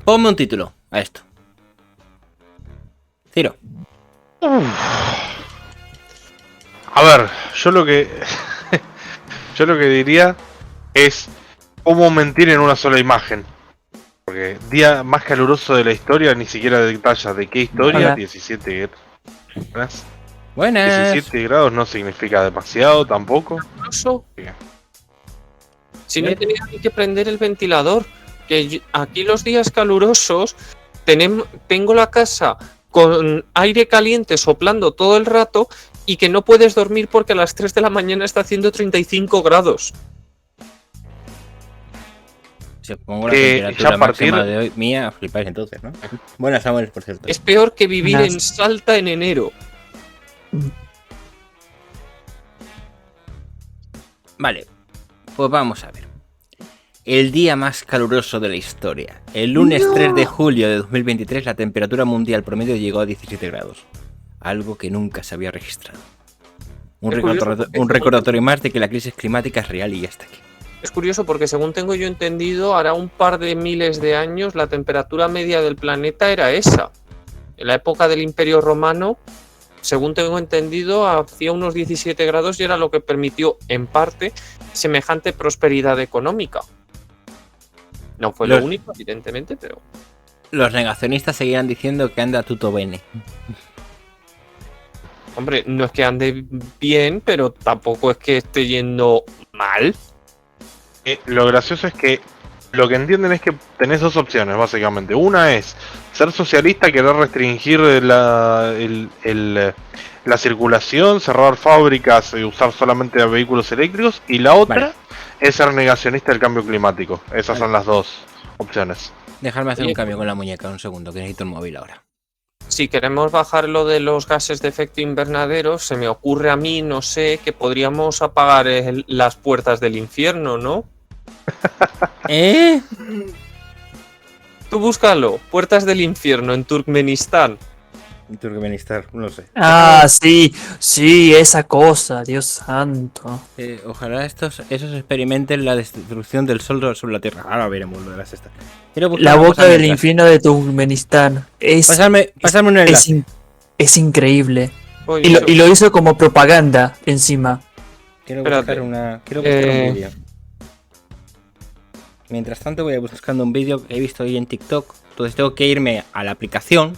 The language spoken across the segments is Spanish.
Ponme un título a esto. Ciro. A ver, yo lo que yo lo que diría es cómo mentir en una sola imagen. Porque día más caluroso de la historia ni siquiera detalla de qué historia. Hola. 17 grados. Buenas. 17 grados no significa demasiado tampoco. Caluroso. Si no he tenido ni que prender el ventilador, aquí los días calurosos tengo la casa con aire caliente soplando todo el rato y que no puedes dormir porque a las 3 de la mañana está haciendo 35 grados. Si pongo la Que temperatura ya a partir- máxima de hoy mía, flipáis entonces, ¿no? Buenas, Samuel, por cierto. Es peor que vivir Buenas. en Salta en enero. Vale, pues vamos a ver. El día más caluroso de la historia. El lunes 3 de julio de 2023 la temperatura mundial promedio llegó a 17 grados. Algo que nunca se había registrado. Un Es curioso porque recordatorio más de que la crisis climática es real y ya está aquí. Es curioso porque según tengo yo entendido, hará un par de miles de años la temperatura media del planeta era esa. En la época del Imperio Romano, según tengo entendido, hacía unos 17 grados y era lo que permitió, en parte, semejante prosperidad económica. No fue lo único, evidentemente, pero... Los negacionistas seguirán diciendo que anda tutto bene. Hombre, no es que ande bien, pero tampoco es que esté yendo mal. Lo gracioso es que lo que entienden es que tenés dos opciones, básicamente. Una es ser socialista, querer restringir la circulación, cerrar fábricas y usar solamente vehículos eléctricos. Y la otra es ser negacionista del cambio climático. Esas son las dos opciones. Dejarme hacer Oye, un cambio con la muñeca, un segundo, que necesito el móvil ahora. Si queremos bajar lo de los gases de efecto invernadero, se me ocurre a mí, no sé, que podríamos apagar las puertas del infierno, ¿no? ¿Eh? Tú búscalo, puertas del infierno en Turkmenistán. Turkmenistán, no sé. Ah, sí, esa cosa, Dios santo. Ojalá esos experimenten la destrucción del sol sobre la Tierra. Ahora veremos lo de las estas. La boca del infierno de Turkmenistán. Pasarme un enlace. Es increíble. Oye, Y lo hizo como propaganda encima. Quiero Espérate. buscar un vídeo. Mientras tanto voy buscando un vídeo que he visto hoy en TikTok. Entonces tengo que irme a la aplicación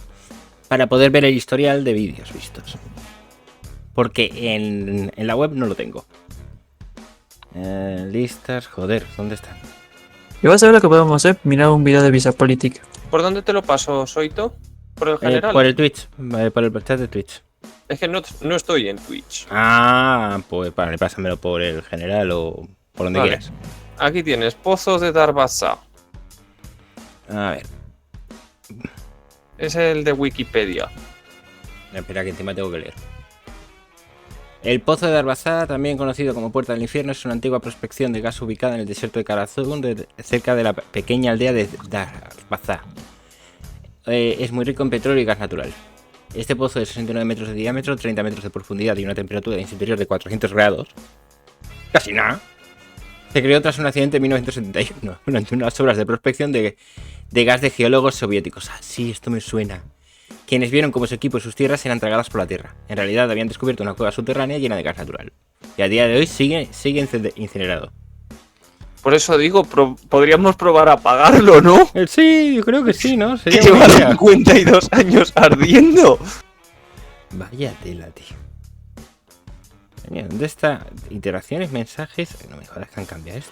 para poder ver el historial de vídeos vistos. Porque en la web no lo tengo. Listas, joder, ¿dónde están? Y vas a ver lo que podemos hacer. Mirar un video de Visa Política. ¿por dónde te lo paso, Soito? ¿Por el general? Por el Twitch, por el chat de Twitch. Es que no estoy en Twitch. Ah, pues vale, pásamelo por el general o por donde Vale. quieras. Aquí tienes, Pozos de Darbaza. A ver, Es el de Wikipedia. espera que encima tengo que leer. El Pozo de Darbaza, también conocido como Puerta del Infierno, es una antigua prospección de gas ubicada en el desierto de Karazun, cerca de la pequeña aldea de Darbaza. Es muy rico en petróleo y gas natural. Este pozo de 69 metros de diámetro, 30 metros de profundidad y una temperatura interior de 400 grados, casi nada, se creó tras un accidente en 1971 durante unas obras de prospección de gas de geólogos soviéticos. Ah, sí, esto me suena. Quienes vieron cómo su equipo y sus tierras eran tragadas por la tierra. En realidad habían descubierto una cueva subterránea llena de gas natural. Y a día de hoy sigue incinerado. Por eso digo, podríamos probar a apagarlo, ¿no? Sí, yo creo que sí, ¿no? Que Sería lleva buena idea. 52 años ardiendo. Vaya tela, tío. Mira, ¿dónde está? Interacciones, mensajes. No me jodas que han cambiado esto.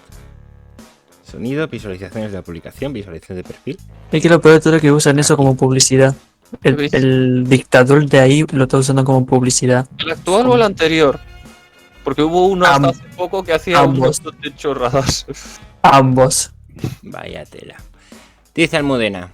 Sonido, visualizaciones de la publicación, visualización de perfil. Es que lo peor de todo es que usan eso como publicidad. El dictador de ahí lo está usando como publicidad. ¿El actual o el anterior? Porque hubo uno hasta hace poco que hacía un ambos. montón de chorradas. Ambos. Vaya tela. Dice Almudena.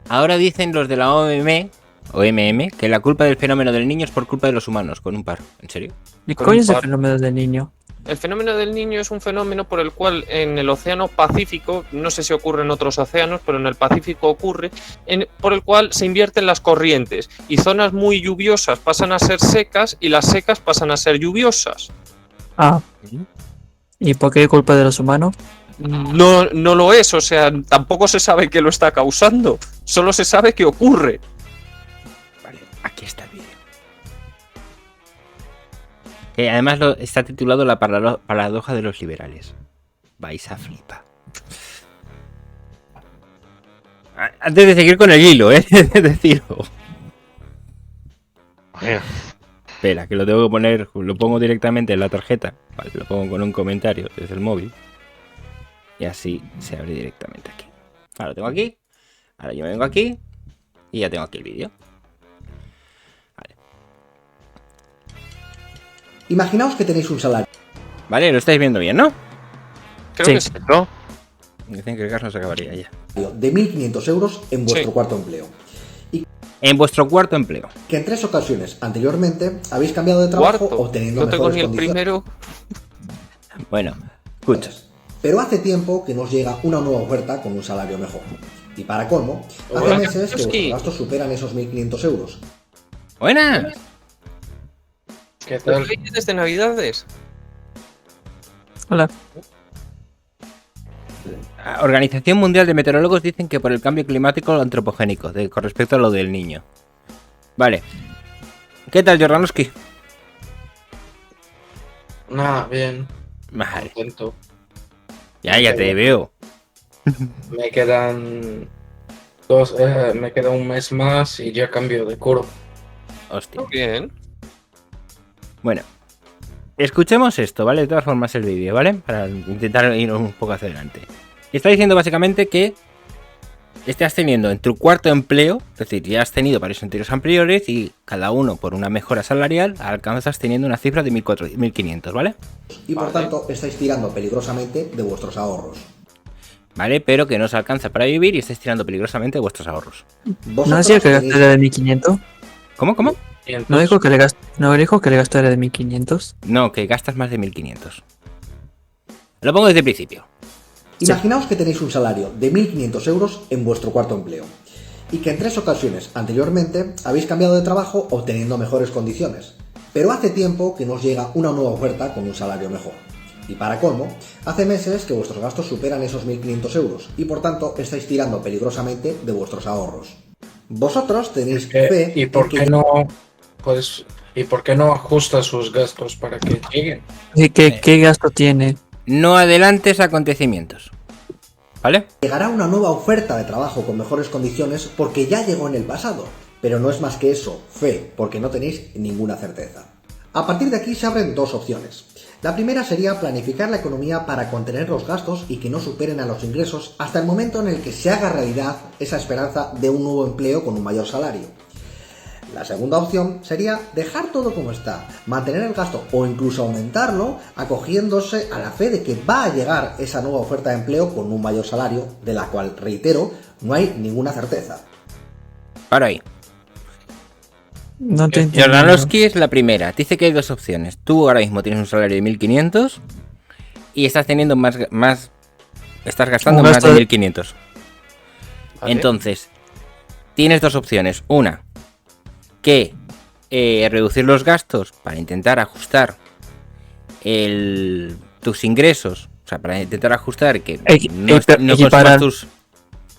Ahora dicen los de la OMM que la culpa del fenómeno del niño es por culpa de los humanos, con un par. ¿En serio? ¿Y Con coño un es el par. fenómeno del niño? El fenómeno del niño es un fenómeno por el cual en el océano Pacífico, no sé si ocurre en otros océanos, pero en el Pacífico ocurre, por el cual se invierten las corrientes y zonas muy lluviosas pasan a ser secas y las secas pasan a ser lluviosas. Ah. ¿Y por qué culpa de los humanos? no lo es, o sea, tampoco se sabe qué lo está causando, solo se sabe que ocurre. Vale, aquí está el vídeo. Que además está titulado La paradoja de los liberales. Vais a flipar. Antes de seguir con el hilo, es decir, Bien. espera, que lo tengo que poner, lo pongo directamente en la tarjeta. Vale, lo pongo con un comentario desde el móvil. Y así se abre directamente aquí. Ahora lo tengo aquí. Ahora yo me vengo aquí. Y ya tengo aquí el vídeo. Vale. Imaginaos que tenéis un salario Vale, lo estáis viendo bien, ¿no? Creo Sí. que sí. ¿No? Dicen que el gas no se acabaría ya. de 1.500 euros en vuestro Sí. cuarto empleo. En vuestro cuarto empleo. Que en 3 ocasiones anteriormente habéis cambiado de trabajo Cuarto. obteniendo No tengo mejores ni el condiciones. primero. Bueno, escucha. Pero hace tiempo que nos llega una nueva oferta con un salario mejor. Y para colmo, hace Hola, meses que Kapowski. vuestros gastos superan esos 1.500 euros. Buenas. ¿Qué tal? Desde Navidades. Hola. Organización Mundial de Meteorólogos dicen que por el cambio climático antropogénico, con respecto a lo del niño. Vale. ¿Qué tal, Jordanowski? Nada, bien, Vale. contento. Ya te veo. Me quedan me queda un mes más y ya cambio de curso. Hostia. Bien. Bueno. Escuchemos esto, ¿vale? De todas formas el vídeo, ¿vale? Para intentar ir un poco hacia adelante. Está diciendo básicamente que estás teniendo en tu cuarto empleo, es decir, ya has tenido varios empleos anteriores y cada uno por una mejora salarial alcanzas teniendo una cifra de 1.500, ¿vale? Y por Vale. tanto estáis tirando peligrosamente de vuestros ahorros. ¿Vale? Pero que no os alcanza para vivir y estáis tirando peligrosamente vuestros ahorros. ¿No Vosotros decía que tenéis- gastara de 1.500? ¿Cómo? Y entonces, ¿No dijo que le gastara de 1.500? No, que gastas más de 1.500. Lo pongo desde el principio. Imaginaos que tenéis un salario de 1.500 euros en vuestro cuarto empleo y que en 3 ocasiones anteriormente habéis cambiado de trabajo obteniendo mejores condiciones. Pero hace tiempo que nos llega una nueva oferta con un salario mejor. Y para colmo, hace meses que vuestros gastos superan esos 1.500 euros y por tanto estáis tirando peligrosamente de vuestros ahorros. Vosotros tenéis fe ¿y por en que qué no, pues, y por qué no ajusta sus gastos para que lleguen? ¿Y qué gasto tiene? No adelantes acontecimientos. ¿Vale? llegará una nueva oferta de trabajo con mejores condiciones porque ya llegó en el pasado. Pero no es más que eso, fe, porque no tenéis ninguna certeza. A partir de aquí se abren 2 opciones. La primera sería planificar la economía para contener los gastos y que no superen a los ingresos hasta el momento en el que se haga realidad esa esperanza de un nuevo empleo con un mayor salario. La segunda opción sería dejar todo como está, mantener el gasto o incluso aumentarlo, acogiéndose a la fe de que va a llegar esa nueva oferta de empleo con un mayor salario, de la cual, reitero, no hay ninguna certeza. Para ahí. No te entiendo. Jordanowski es la primera. Dice que hay 2 opciones. Tú ahora mismo tienes un salario de 1.500 y estás teniendo más estás gastando Un más gasto de de- 1.500. Vale. Entonces, tienes 2 opciones. Una, que reducir los gastos para intentar ajustar tus ingresos. O sea, para intentar ajustar que no consumas equiparar. tus...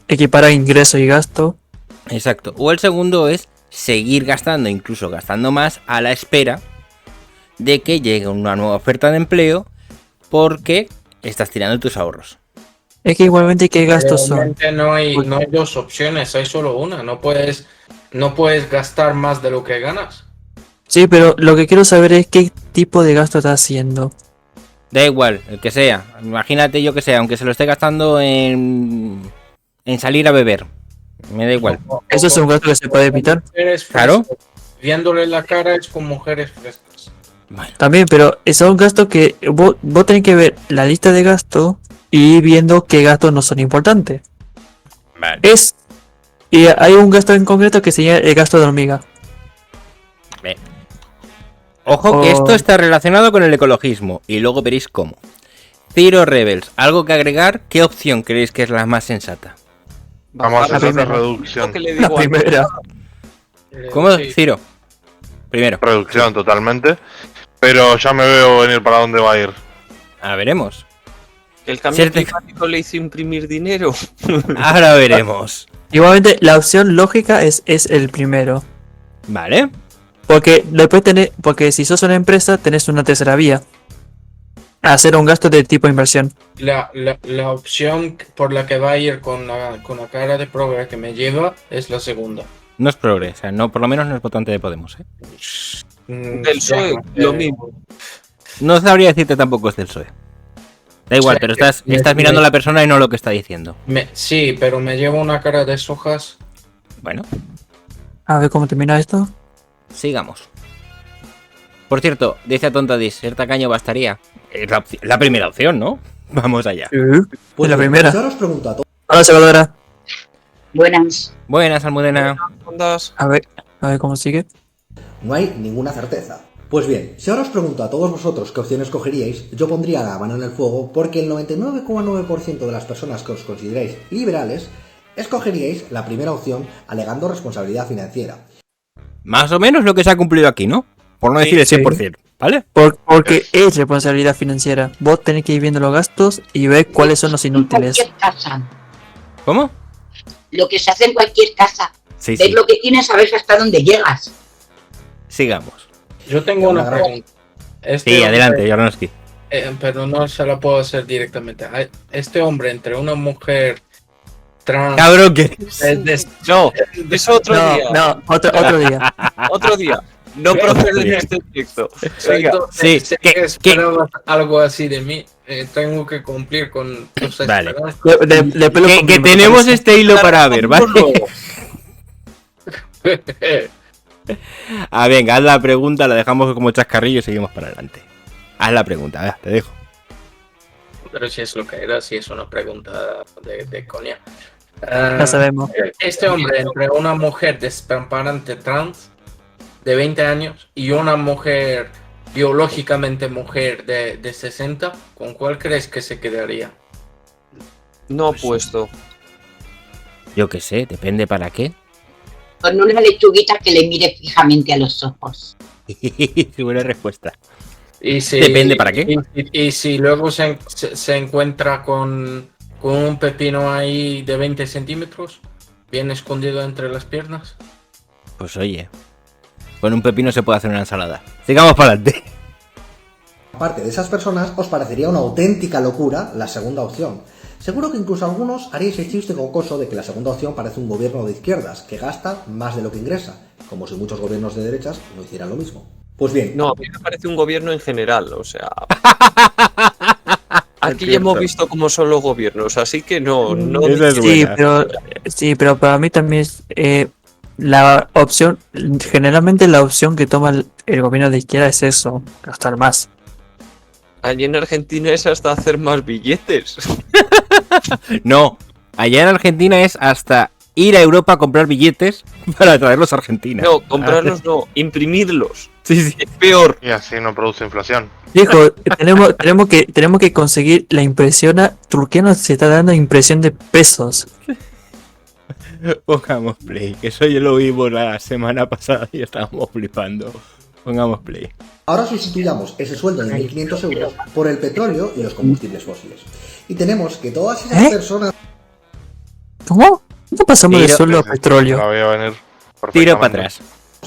Equipara ingreso y gasto. Exacto. O el segundo es seguir gastando, incluso gastando más, a la espera de que llegue una nueva oferta de empleo porque estás tirando tus ahorros. Es que igualmente qué gastos son. Realmente no hay 2 opciones, hay solo una. No puedes gastar más de lo que ganas. Sí, pero lo que quiero saber es qué tipo de gasto está haciendo. Da igual, el que sea. Imagínate yo que sea, aunque se lo esté gastando en salir a beber. Me da igual. Eso es un gasto que se puede evitar. Mujeres Claro. frescas. Viéndole la cara es con mujeres frescas. Bueno, También, pero es un gasto que vos tenés que ver la lista de gastos y ir viendo qué gastos no son importantes. vale. Y hay un gasto en concreto que se llama el gasto de hormiga. Ojo que Oh. esto está relacionado con el ecologismo y luego veréis cómo. Ciro Rebels, ¿algo que agregar? ¿Qué opción creéis que es la más sensata? Vamos a La hacer primera. reducción. Lo que le La digo a- primera. ¿Cómo, Sí. Ciro? Primero. Reducción totalmente. Pero ya me veo venir para dónde va a ir. Veremos. Que el cambio Cierto. climático le hizo imprimir dinero. Ahora veremos. Igualmente, la opción lógica es el primero. Vale. Porque si sos una empresa, tenés una tercera vía. Hacer un gasto de tipo inversión. La opción por la que va a ir con la cara de progre que me lleva es la segunda. No es progre, o sea, no, por lo menos no es votante de Podemos, ¿eh? Del PSOE, lo mismo. No sabría decirte tampoco es del PSOE. Da igual, pero estás mirando a la persona y no lo que está diciendo. Sí, pero me lleva una cara de sojas. Bueno, A ver cómo termina esto. sigamos. Por cierto, dice a Tontadis, ser tacaño bastaría. Es la primera opción, ¿no? Vamos allá. Pues la bien, primera. yo ahora os pregunto a todos. Hola, Salvadora. Buenas. Buenas, Almudena. Ondas. A ver cómo sigue. No hay ninguna certeza. Pues bien, si ahora os pregunto a todos vosotros qué opción escogeríais, yo pondría la mano en el fuego porque el 99,9% de las personas que os consideráis liberales escogeríais la primera opción alegando responsabilidad financiera. Más o menos lo que se ha cumplido aquí, ¿no? Por no decir el sí. 100%, ¿vale? Porque es responsabilidad financiera. Vos tenés que ir viendo los gastos y ver cuáles son los En inútiles. cualquier casa. ¿Cómo? Lo que se hace en cualquier casa. Sí, Ver sí. lo que tienes, saber hasta dónde llegas. Sigamos. Yo tengo una pregunta. Sí, adelante, Jarnowski. Pero no se la puedo hacer directamente. Este hombre entre una mujer trans... Cabrón, que... No, eso otro día. No, otro día. Otro día. No procede en este directo. Venga. Sí, sé ¿qué- que esperabas algo así de mí. Tengo que cumplir con tus Vale. esperanzas. De pelo que con tenemos parece. este hilo para ver, ¿vale? Pero Ah, venga, haz la pregunta, la dejamos como chascarrillo y seguimos para adelante. Haz la pregunta, venga, te dejo. si es lo que era, si es una pregunta de coña. Ya sabemos. Este hombre entre una mujer despamparante trans de 20 años y una mujer biológicamente mujer de 60, ¿con cuál crees que se quedaría? No opuesto. Yo qué sé, depende para qué. Con una lechuguita que le mire fijamente a los ojos. Buena respuesta. Y si, Depende para qué. Y si luego se encuentra con un pepino ahí de 20 centímetros, bien escondido entre las piernas. Pues oye, con un pepino se puede hacer una ensalada. Sigamos para adelante. Aparte de esas personas, os parecería una auténtica locura la segunda opción. Seguro que incluso algunos haríais el chiste jocoso de que la segunda opción parece un gobierno de izquierdas, que gasta más de lo que ingresa, como si muchos gobiernos de derechas no hicieran lo mismo. Pues bien, No, a mí me parece un gobierno en general, o sea. Aquí ya hemos visto cómo son los gobiernos, así que no. Esa es buena. Sí, pero para mí también es la opción, generalmente la opción que toma el gobierno de izquierda es eso, gastar más. Allí en Argentina es hasta hacer más billetes. No, allá en Argentina es hasta ir a Europa a comprar billetes para traerlos a Argentina. No, comprarlos no, imprimirlos. Sí, sí. Es peor. Y así no produce inflación. Dijo, tenemos que conseguir la impresión. Turquía nos está dando impresión de pesos. Pongamos play, que eso yo lo vimos la semana pasada y estábamos flipando. Pongamos play. ahora sustituyamos ese sueldo de 1.500 euros por el petróleo y los combustibles fósiles. Y tenemos que todas esas personas... ¿Cómo? ¿Cómo pasamos de Tiro- sueldo a La petróleo? voy a venir Tiro para perfectamente. atrás.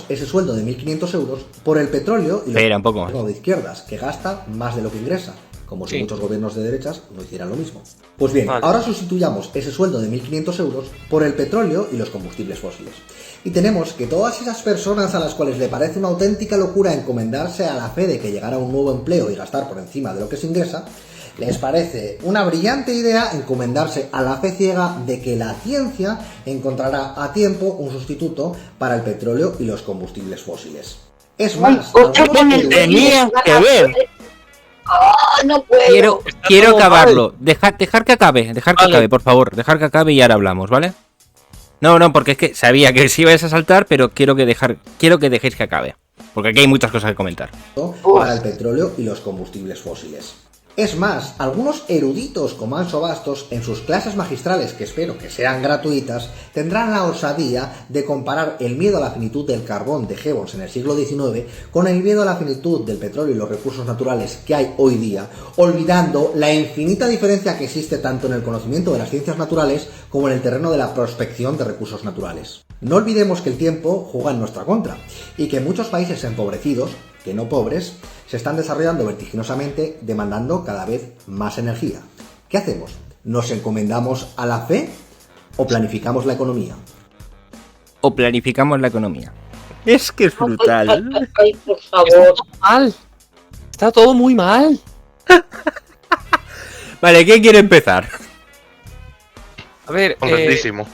ese sueldo de 1.500 euros por el petróleo y los Espera, un poco más. gobiernos de izquierdas, que gasta más de lo que ingresa, como si Sí. muchos gobiernos de derechas no hicieran lo mismo. Pues bien, Vale. ahora sustituyamos ese sueldo de 1.500 euros por el petróleo y los combustibles fósiles. Y tenemos que todas esas personas a las cuales le parece una auténtica locura encomendarse a la fe de que llegara un nuevo empleo y gastar por encima de lo que se ingresa, les parece una brillante idea encomendarse a la fe ciega de que la ciencia encontrará a tiempo un sustituto para el petróleo y los combustibles fósiles. Es más, Otra algunos con el eruditos- Tenía que ver. ¡Oh, no puedo! Quiero todo acabarlo. Dejar que acabe, Vale. por favor. Dejar que acabe y ahora hablamos, ¿vale? No, porque es que sabía que sí ibas a saltar, pero quiero que dejéis que acabe. Porque aquí hay muchas cosas que comentar. para el petróleo y los combustibles fósiles. Es más, algunos eruditos como Anso Bastos, en sus clases magistrales, que espero que sean gratuitas, tendrán la osadía de comparar el miedo a la finitud del carbón de Gibbons en el siglo XIX con el miedo a la finitud del petróleo y los recursos naturales que hay hoy día, olvidando la infinita diferencia que existe tanto en el conocimiento de las ciencias naturales como en el terreno de la prospección de recursos naturales. No olvidemos que el tiempo juega en nuestra contra y que muchos países empobrecidos, que no pobres, se están desarrollando vertiginosamente, demandando cada vez más energía. ¿Qué hacemos? ¿Nos encomendamos a la fe o planificamos la economía? O planificamos la economía. Es que es brutal. Ay, por Está favor. todo mal. Está todo muy mal. Vale, ¿quién quiere empezar? A ver, Contentísimo.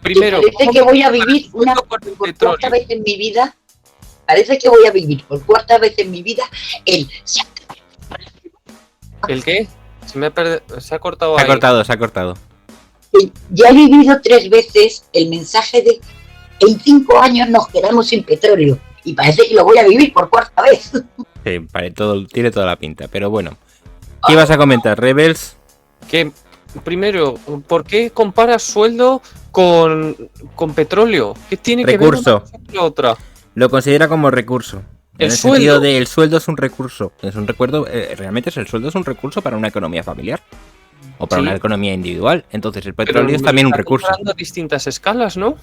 primero, Parece que voy a vivir una con el por petróleo. cuarta vez en mi vida. Parece que voy a vivir por cuarta vez en mi vida el... ¿El qué? Se ha cortado Se ha ahí. cortado, se ha cortado. Ya he vivido 3 veces el mensaje de en 5 años nos quedamos sin petróleo. Y parece que lo voy a vivir por cuarta vez. Sí, vale, tiene toda la pinta, pero bueno. ¿Qué ibas a comentar, Rebels? Que, primero, ¿por qué comparas sueldo con petróleo? ¿Qué tiene Recurso. que ver una cosa con la otra? Lo considera como recurso. El En el sueldo. sentido de el sueldo es un recurso. Es un recuerdo, realmente el sueldo es un recurso para una economía familiar. O para Sí. una economía individual. Entonces el Pero petróleo es también un está recurso. comparando a distintas escalas, ¿no?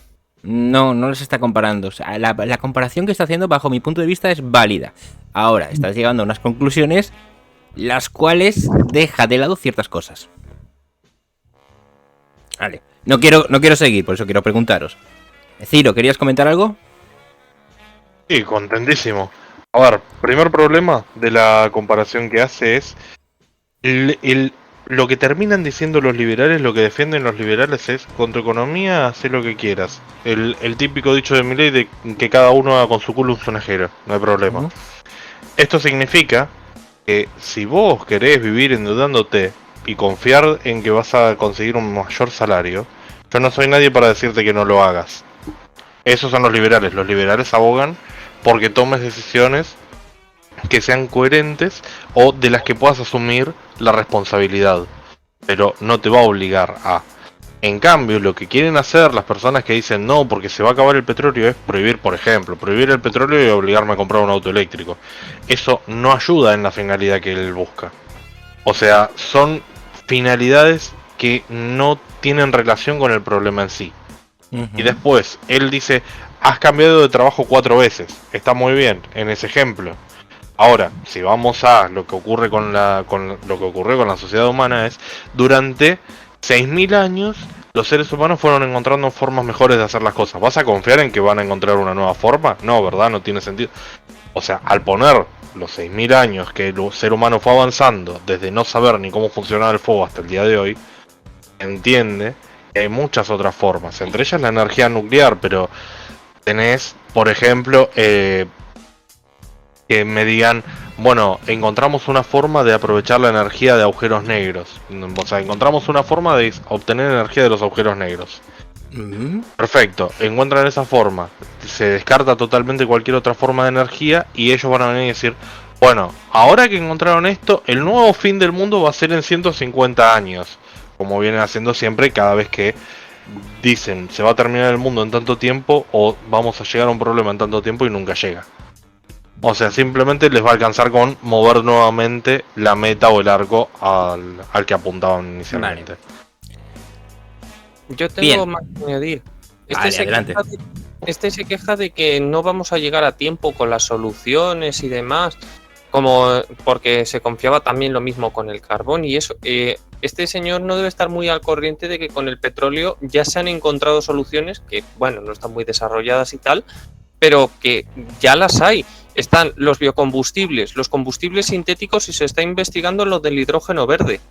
No, no los está comparando. O sea, la comparación que está haciendo, bajo mi punto de vista, es válida. Ahora, estás llegando a unas conclusiones las cuales deja de lado ciertas cosas. Vale. No quiero seguir, por eso quiero preguntaros. Ciro, ¿querías comentar algo? Sí, contentísimo. A ver, primer problema de la comparación que hace es lo que terminan diciendo los liberales, lo que defienden los liberales es con tu economía haz lo que quieras. El típico dicho de Milei de que cada uno haga con su culo un sonajero, no hay problema. Ujú. Esto significa que si vos querés vivir endeudándote y confiar en que vas a conseguir un mayor salario, yo no soy nadie para decirte que no lo hagas. Esos son los liberales. Los liberales abogan porque tomes decisiones que sean coherentes o de las que puedas asumir la responsabilidad. Pero no te va a obligar a. En cambio, lo que quieren hacer las personas que dicen no porque se va a acabar el petróleo es prohibir, por ejemplo, prohibir el petróleo y obligarme a comprar un auto eléctrico. Eso no ayuda en la finalidad que él busca. O sea, son finalidades que no tienen relación con el problema en sí. Y después, él dice, has cambiado de trabajo 4 veces. Está muy bien, en ese ejemplo. Ahora, si vamos a lo que ocurre con lo que ocurrió con la sociedad humana es, durante 6.000 años, los seres humanos fueron encontrando formas mejores de hacer las cosas. ¿Vas a confiar en que van a encontrar una nueva forma? No, ¿verdad? No tiene sentido. O sea, al poner los 6.000 años que el ser humano fue avanzando, desde no saber ni cómo funcionaba el fuego hasta el día de hoy, entiende que hay muchas otras formas, entre ellas la energía nuclear, pero tenés, por ejemplo, que me digan, bueno, encontramos una forma de aprovechar la energía de agujeros negros. O sea, encontramos una forma de obtener energía de los agujeros negros. Perfecto, encuentran esa forma, se descarta totalmente cualquier otra forma de energía y ellos van a venir y decir, bueno, ahora que encontraron esto, el nuevo fin del mundo va a ser en 150 años. Como vienen haciendo siempre cada vez que dicen se va a terminar el mundo en tanto tiempo o vamos a llegar a un problema en tanto tiempo y nunca llega. O sea, simplemente les va a alcanzar con mover nuevamente la meta o el arco al que apuntaban inicialmente. Yo tengo Bien. más que añadir. Vale, adelante. Este se queja de que no vamos a llegar a tiempo con las soluciones y demás, como porque se confiaba también lo mismo con el carbón y eso. Este señor no debe estar muy al corriente de que con el petróleo ya se han encontrado soluciones que, bueno, no están muy desarrolladas y tal, pero que ya las hay. Están los biocombustibles, los combustibles sintéticos y se está investigando lo del hidrógeno verde.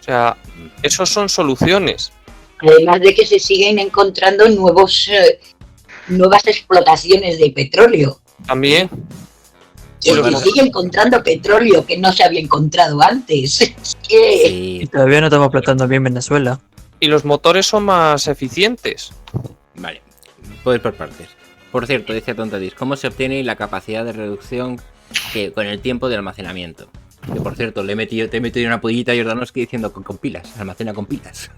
O sea, esos son soluciones. Además de que se siguen encontrando nuevas explotaciones de petróleo. También. Y se sigue encontrando petróleo que no se había encontrado antes. Es que Y Sí. todavía no estamos explotando bien Venezuela. Y los motores son más eficientes. Vale, puedo ir por partes. Por cierto, decía Tontadis, ¿cómo se obtiene la capacidad de reducción con el tiempo de almacenamiento? Que por cierto, te he metido una pollita a Jordanovski diciendo con pilas, almacena con pilas.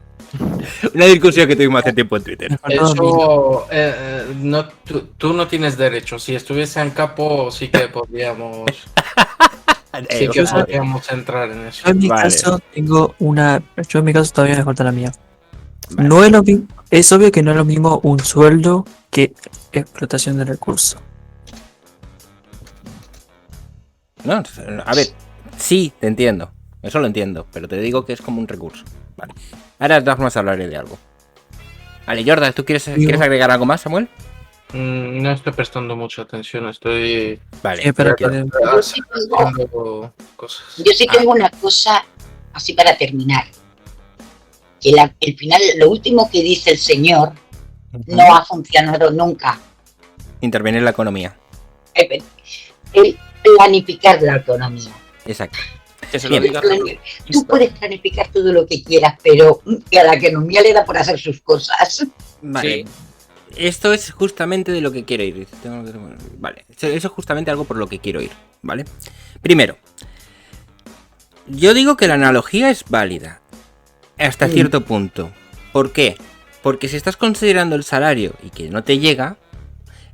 Una discusión que tuvimos hace tiempo en Twitter. Eso, no, tú no tienes derecho. Si estuviese en capo, sí que podríamos, sí que podríamos entrar en eso. Yo en mi Vale. caso tengo una. Yo en mi caso todavía me falta la mía. Vale. No es lo mismo. Es obvio que no es lo mismo un sueldo que explotación de recursos. No, a ver, sí, te entiendo. Eso lo entiendo, pero te digo que es como un recurso. Vale. Ahora de todas formas hablaré de algo. Vale, Jordan, ¿tú quieres agregar algo más, Samuel? No estoy prestando mucha atención, estoy Vale, Pero tranquilo. Yo sí tengo, haciendo cosas. yo sí tengo una cosa así para terminar. Que el final, lo último que dice el señor no ha funcionado nunca. Intervenir en la economía. El planificar la economía. Exacto. Que se lo Bien. diga. Tú puedes planificar todo lo que quieras, pero a la economía le da por hacer sus cosas. Vale. Sí. Esto es justamente de lo que quiero ir. Vale. Eso es justamente algo por lo que quiero ir. ¿Vale? Primero, yo digo que la analogía es válida. Hasta cierto punto. ¿Por qué? Porque si estás considerando el salario y que no te llega,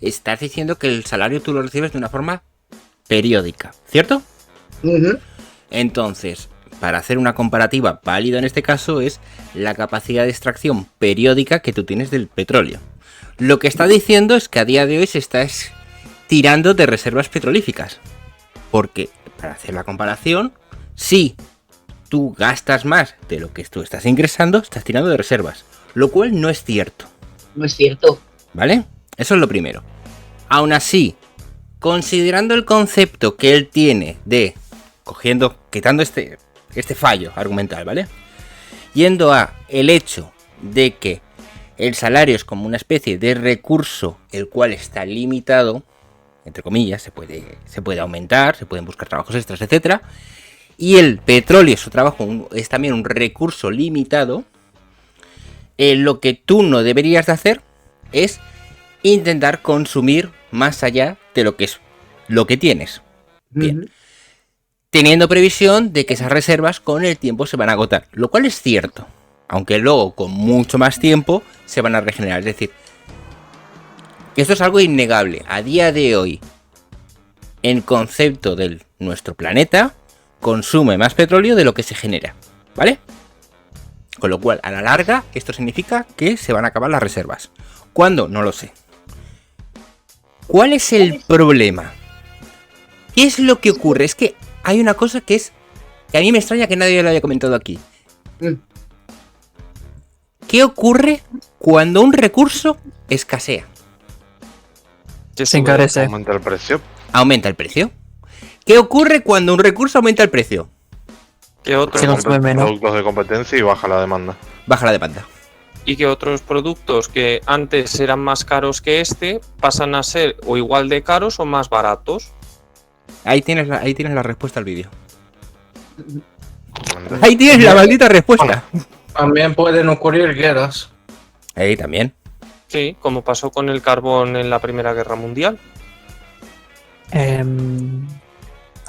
estás diciendo que el salario tú lo recibes de una forma periódica. ¿Cierto? Ujú. Entonces, para hacer una comparativa válida en este caso es la capacidad de extracción periódica que tú tienes del petróleo. Lo que está diciendo es que a día de hoy se está tirando de reservas petrolíficas. Porque, para hacer la comparación, si tú gastas más de lo que tú estás ingresando, estás tirando de reservas. Lo cual no es cierto. No es cierto. ¿Vale? Eso es lo primero. Aún así, considerando el concepto que él tiene de quitando este fallo argumental, ¿vale? Yendo a el hecho de que el salario es como una especie de recurso el cual está limitado, entre comillas, se puede aumentar, se pueden buscar trabajos extras, etcétera. Y el petróleo, su trabajo, es también un recurso limitado. Lo que tú no deberías de hacer es intentar consumir más allá de lo que tienes. Bien. Ujú. Teniendo previsión de que esas reservas con el tiempo se van a agotar. Lo cual es cierto. Aunque luego con mucho más tiempo se van a regenerar. Es decir, que esto es algo innegable. A día de hoy, en concepto de nuestro planeta, consume más petróleo de lo que se genera. ¿Vale? Con lo cual, a la larga, esto significa que se van a acabar las reservas. ¿Cuándo? No lo sé. ¿Cuál es el problema? ¿Qué es lo que ocurre? Es que hay una cosa que a mí me extraña que nadie lo haya comentado aquí. Mm. ¿Qué ocurre cuando un recurso escasea? Se encarece. Aumenta el precio. Aumenta el precio. ¿Qué ocurre cuando un recurso aumenta el precio? Que otros, Se consume menos. Productos de competencia y baja la demanda. Baja la demanda. y que otros productos que antes eran más caros que este pasan a ser o igual de caros o más baratos. Ahí tienes la respuesta al vídeo. Ahí tienes la maldita respuesta. También pueden ocurrir guerras. Ahí también. Sí, como pasó con el carbón en la Primera Guerra Mundial.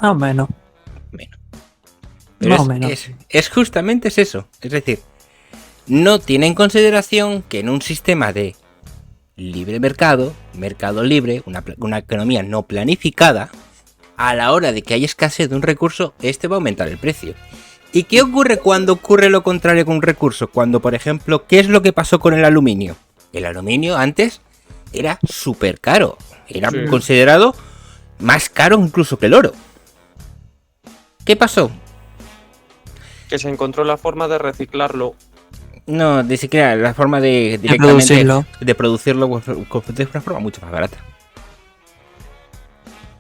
Más o menos. Pero Más o menos. es justamente eso. Es decir, no tiene en consideración que en un sistema de libre mercado, mercado libre, una economía no planificada, a la hora de que hay escasez de un recurso, este va a aumentar el precio. ¿Y qué ocurre cuando ocurre lo contrario con un recurso? Cuando, por ejemplo, ¿qué es lo que pasó con el aluminio? El aluminio antes era súper caro. Era Sí. considerado más caro incluso que el oro. ¿Qué pasó? Que se encontró la forma de reciclarlo. No, ni siquiera la forma de producirlo. de producirlo de una forma mucho más barata.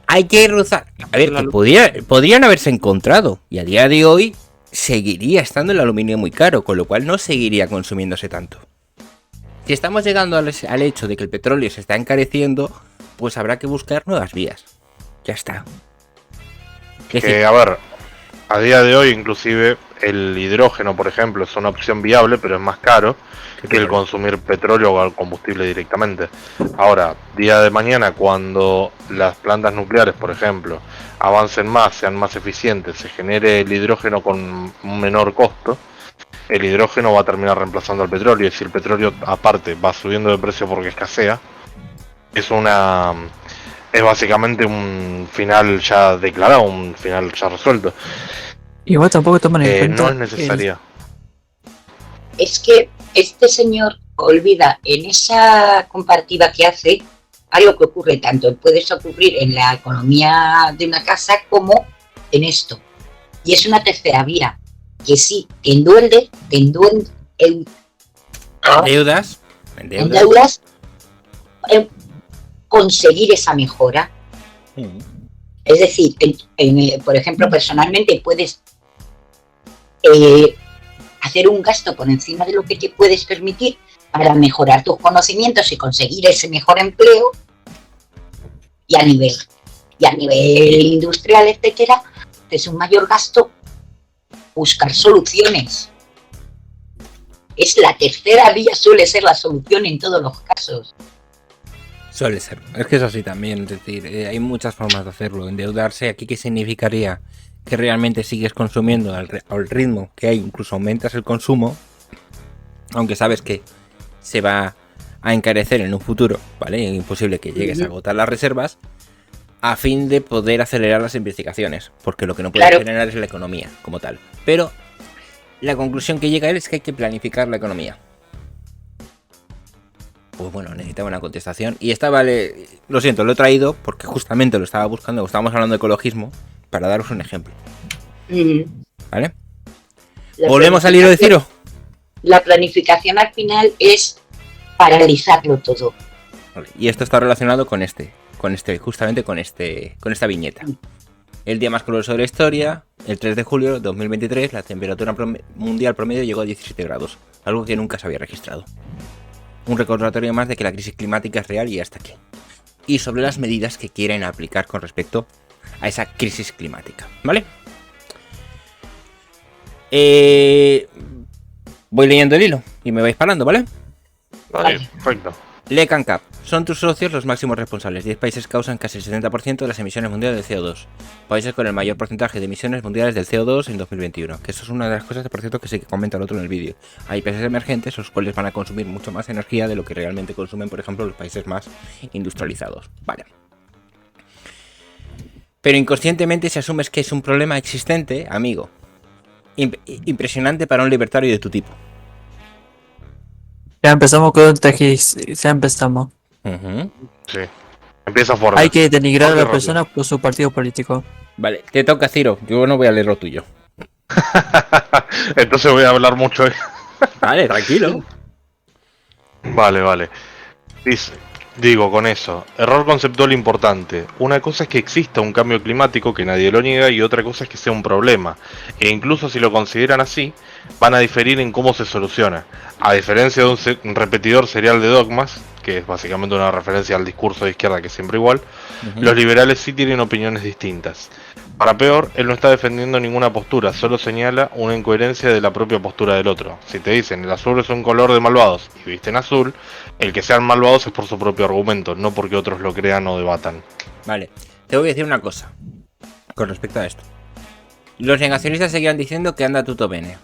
Hay que rozar. A ver, que podrían haberse encontrado. Y a día de hoy seguiría estando el aluminio muy caro, con lo cual no seguiría consumiéndose tanto. Si estamos llegando al hecho de que el petróleo se está encareciendo, pues habrá que buscar nuevas vías. Ya está. Es decir, Que, a ver, a día de hoy inclusive el hidrógeno, por ejemplo, es una opción viable, pero es más caro que el consumir petróleo o combustible directamente. Ahora, día de mañana, cuando las plantas nucleares, por ejemplo, avancen más, sean más eficientes, se genere el hidrógeno con un menor costo, el hidrógeno va a terminar reemplazando al petróleo, y si el petróleo aparte va subiendo de precio porque escasea, es básicamente un final ya declarado, un final ya resuelto. Igual tampoco toman en cuenta No es necesaria. Es que este señor olvida en esa comparativa que hace algo que ocurre tanto, puede ocurrir en la economía de una casa como en esto. Y es una tercera vía, que sí, te Endeudas. conseguir esa mejora. Es decir, por ejemplo, personalmente puedes hacer un gasto por encima de lo que te puedes permitir para mejorar tus conocimientos y conseguir ese mejor empleo, y a nivel industrial, etcétera, es un mayor gasto buscar soluciones. Es la tercera vía, suele ser la solución en todos los casos. Suele ser. Es que eso sí también. Es decir, hay muchas formas de hacerlo. Endeudarse aquí, ¿qué significaría? Que realmente sigues consumiendo al ritmo que hay, incluso aumentas el consumo, aunque sabes que se va a encarecer en un futuro, ¿vale? Es imposible que llegues a agotar las reservas, a fin de poder acelerar las investigaciones, porque lo que no puede acelerar es la economía como tal. Pero la conclusión que llega él es que hay que planificar la economía. Pues bueno, necesitaba una contestación. Y esta vale, lo siento, lo he traído porque justamente lo estaba buscando, estábamos hablando de ecologismo, para daros un ejemplo. ¿Vale? ¿Volvemos al hilo de Ciro? La planificación al final es paralizarlo todo. Vale. Y esto está relacionado con justamente con esta viñeta. El día más caluroso de la historia, el 3 de julio de 2023, la temperatura mundial promedio llegó a 17 grados, algo que nunca se había registrado. Un recordatorio más de que la crisis climática es real y hasta aquí. Y sobre las medidas que quieren aplicar con respecto a esa crisis climática, ¿vale? Voy leyendo el hilo y me vais parando, ¿vale? Vale, perfecto. LeCanCap. Son tus socios los máximos responsables. 10 países causan casi el 70% de las emisiones mundiales de CO2. Países con el mayor porcentaje de emisiones mundiales del CO2 en 2021. Que eso es una de las cosas, por cierto, que sí que comenta el otro en el vídeo. Hay países emergentes los cuales van a consumir mucho más energía de lo que realmente consumen, por ejemplo, los países más industrializados. Vale. Pero inconscientemente, si asumes que es un problema existente, amigo, impresionante para un libertario de tu tipo. Ya empezamos con ya empezamos. Sí. Empieza fuerte. Hay que denigrar a la persona por su partido político. Vale, te toca, Ciro. Yo no voy a leer lo tuyo. Entonces voy a hablar mucho. Vale, tranquilo. Vale. Digo, con eso, error conceptual importante. Una cosa es que exista un cambio climático, que nadie lo niega, y otra cosa es que sea un problema. E incluso si lo consideran así, van a diferir en cómo se soluciona. A diferencia de un repetidor serial de dogmas, que es básicamente una referencia al discurso de izquierda que es siempre igual, los liberales sí tienen opiniones distintas. Para peor, él no está defendiendo ninguna postura, solo señala una incoherencia de la propia postura del otro. Si te dicen el azul es un color de malvados y visten azul, el que sean malvados es por su propio argumento, no porque otros lo crean o debatan. Vale, te voy a decir una cosa con respecto a esto. Los negacionistas seguirán diciendo que anda tutto bene,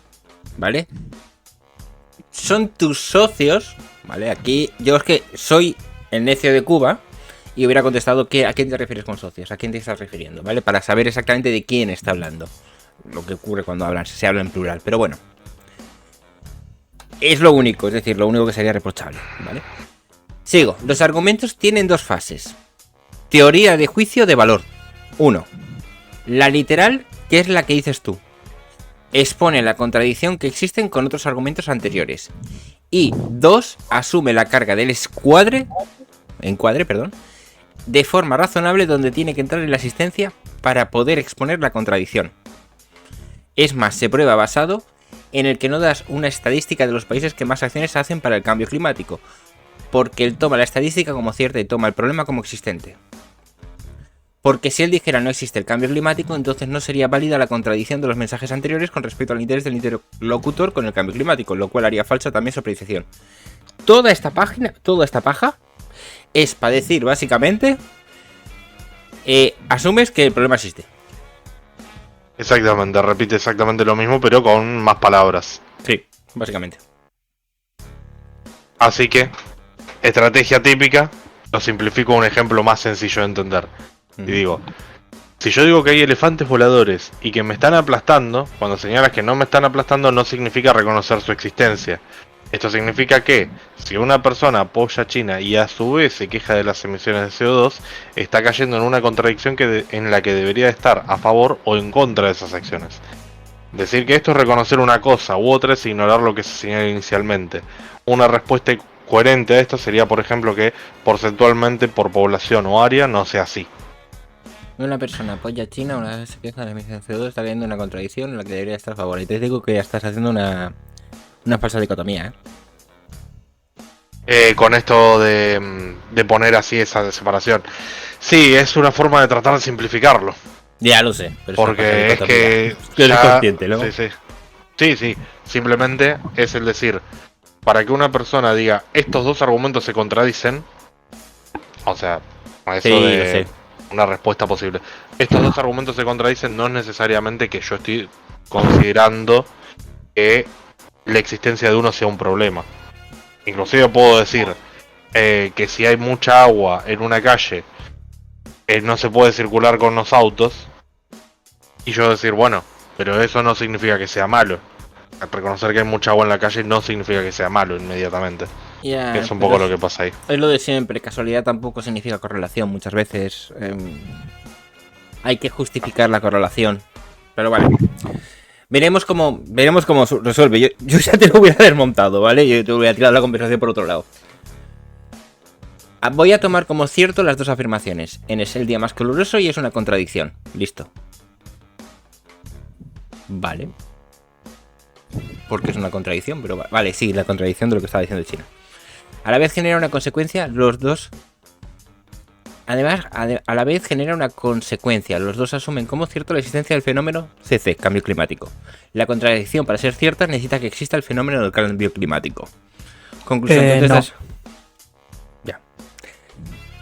¿vale? Son tus socios, ¿vale? Aquí yo es que soy el necio de Cuba y hubiera contestado ¿a quién te refieres con socios? ¿A quién te estás refiriendo? ¿Vale? Para saber exactamente de quién está hablando. Lo que ocurre cuando se habla en plural. Pero bueno. Es lo único, es decir, lo único que sería reprochable, ¿vale? Sigo. Los argumentos tienen dos fases. Teoría de juicio de valor. 1. La literal, que es la que dices tú. Expone la contradicción que existen con otros argumentos anteriores. Y 2. Asume la carga del encuadre, de forma razonable donde tiene que entrar en la asistencia para poder exponer la contradicción. Es más, se prueba basado en el que no das una estadística de los países que más acciones hacen para el cambio climático, porque él toma la estadística como cierta y toma el problema como existente. Porque si él dijera no existe el cambio climático, entonces no sería válida la contradicción de los mensajes anteriores con respecto al interés del interlocutor con el cambio climático, lo cual haría falsa también su apreciación. Toda esta paja es para decir básicamente, asumes que el problema existe. Exactamente, repite exactamente lo mismo, pero con más palabras. Sí, básicamente. Así que, estrategia típica, lo simplifico a un ejemplo más sencillo de entender. Y digo, si yo digo que hay elefantes voladores y que me están aplastando, cuando señalas que no me están aplastando no significa reconocer su existencia. Esto significa que, si una persona apoya a China y a su vez se queja de las emisiones de CO2, está cayendo en una contradicción en la que debería estar a favor o en contra de esas acciones. Decir que esto es reconocer una cosa u otra es ignorar lo que se señala inicialmente. Una respuesta coherente a esto sería, por ejemplo, que porcentualmente por población o área no sea así. Una persona apoya a China, una vez se queja de la emisión de CO2, está cayendo en una contradicción en la que debería estar a favor. Y te digo que ya estás haciendo una falsa dicotomía, Con esto de poner así esa separación. Sí, es una forma de tratar de simplificarlo. Ya lo sé, pero Porque es que... eres consciente, ¿no? Sí. Simplemente es el decir, para que una persona diga, estos dos argumentos se contradicen, o sea, eso Sí, lo de sé. una respuesta posible. Estos dos argumentos se contradicen, no es necesariamente que yo estoy considerando que la existencia de uno sea un problema. Inclusive puedo decir que si hay mucha agua en una calle, no se puede circular con los autos. Y yo decir, bueno, pero eso no significa que sea malo. Reconocer que hay mucha agua en la calle no significa que sea malo inmediatamente. Ya, Es un poco lo que pasa ahí. es lo de siempre, casualidad tampoco significa correlación. Muchas veces hay que justificar la correlación. Pero vale. Veremos cómo resuelve. Yo ya te lo voy a desmontado, ¿vale? Yo te voy a tirar la conversación por otro lado. Voy a tomar como cierto las dos afirmaciones. En es el día más caluroso y es una contradicción. Listo. Vale. Porque es una contradicción, pero vale, sí, la contradicción de lo que estaba diciendo China. A la vez genera una consecuencia, los dos... Además, a la vez genera una consecuencia. Los dos asumen como cierto la existencia del fenómeno CC, cambio climático. La contradicción, para ser cierta, necesita que exista el fenómeno del cambio climático. Conclusión, entonces... Ya.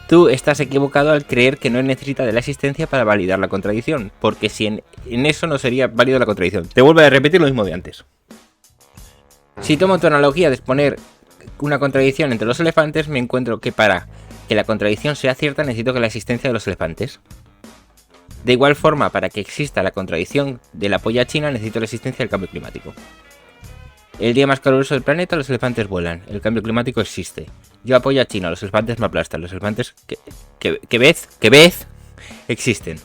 Tú estás equivocado al creer que no necesita de la existencia para validar la contradicción. Porque si en eso no sería válido la contradicción. Te vuelvo a repetir lo mismo de antes. Si tomo tu analogía de exponer una contradicción entre los elefantes, me encuentro que para que la contradicción sea cierta necesito que la existencia de los elefantes. De igual forma, para que exista la contradicción del apoyo a China, necesito la existencia del cambio climático. El día más caluroso del planeta, los elefantes vuelan. El cambio climático existe. Yo apoyo a China, los elefantes me aplastan. Los elefantes que ves existen.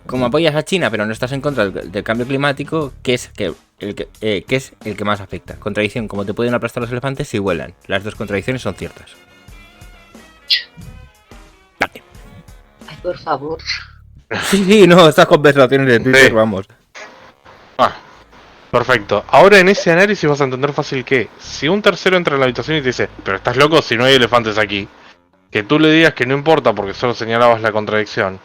Como apoyas a China, pero no estás en contra del cambio climático, ¿qué es el que más afecta? Contradicción, como te pueden aplastar los elefantes si vuelan. Las dos contradicciones son ciertas. Vale. Ay, por favor. Sí, no, estas conversaciones de Twitter, Sí. vamos. Perfecto. Ahora en ese análisis vas a entender fácil que si un tercero entra en la habitación y te dice, pero estás loco si no hay elefantes aquí, que tú le digas que no importa porque solo señalabas la contradicción.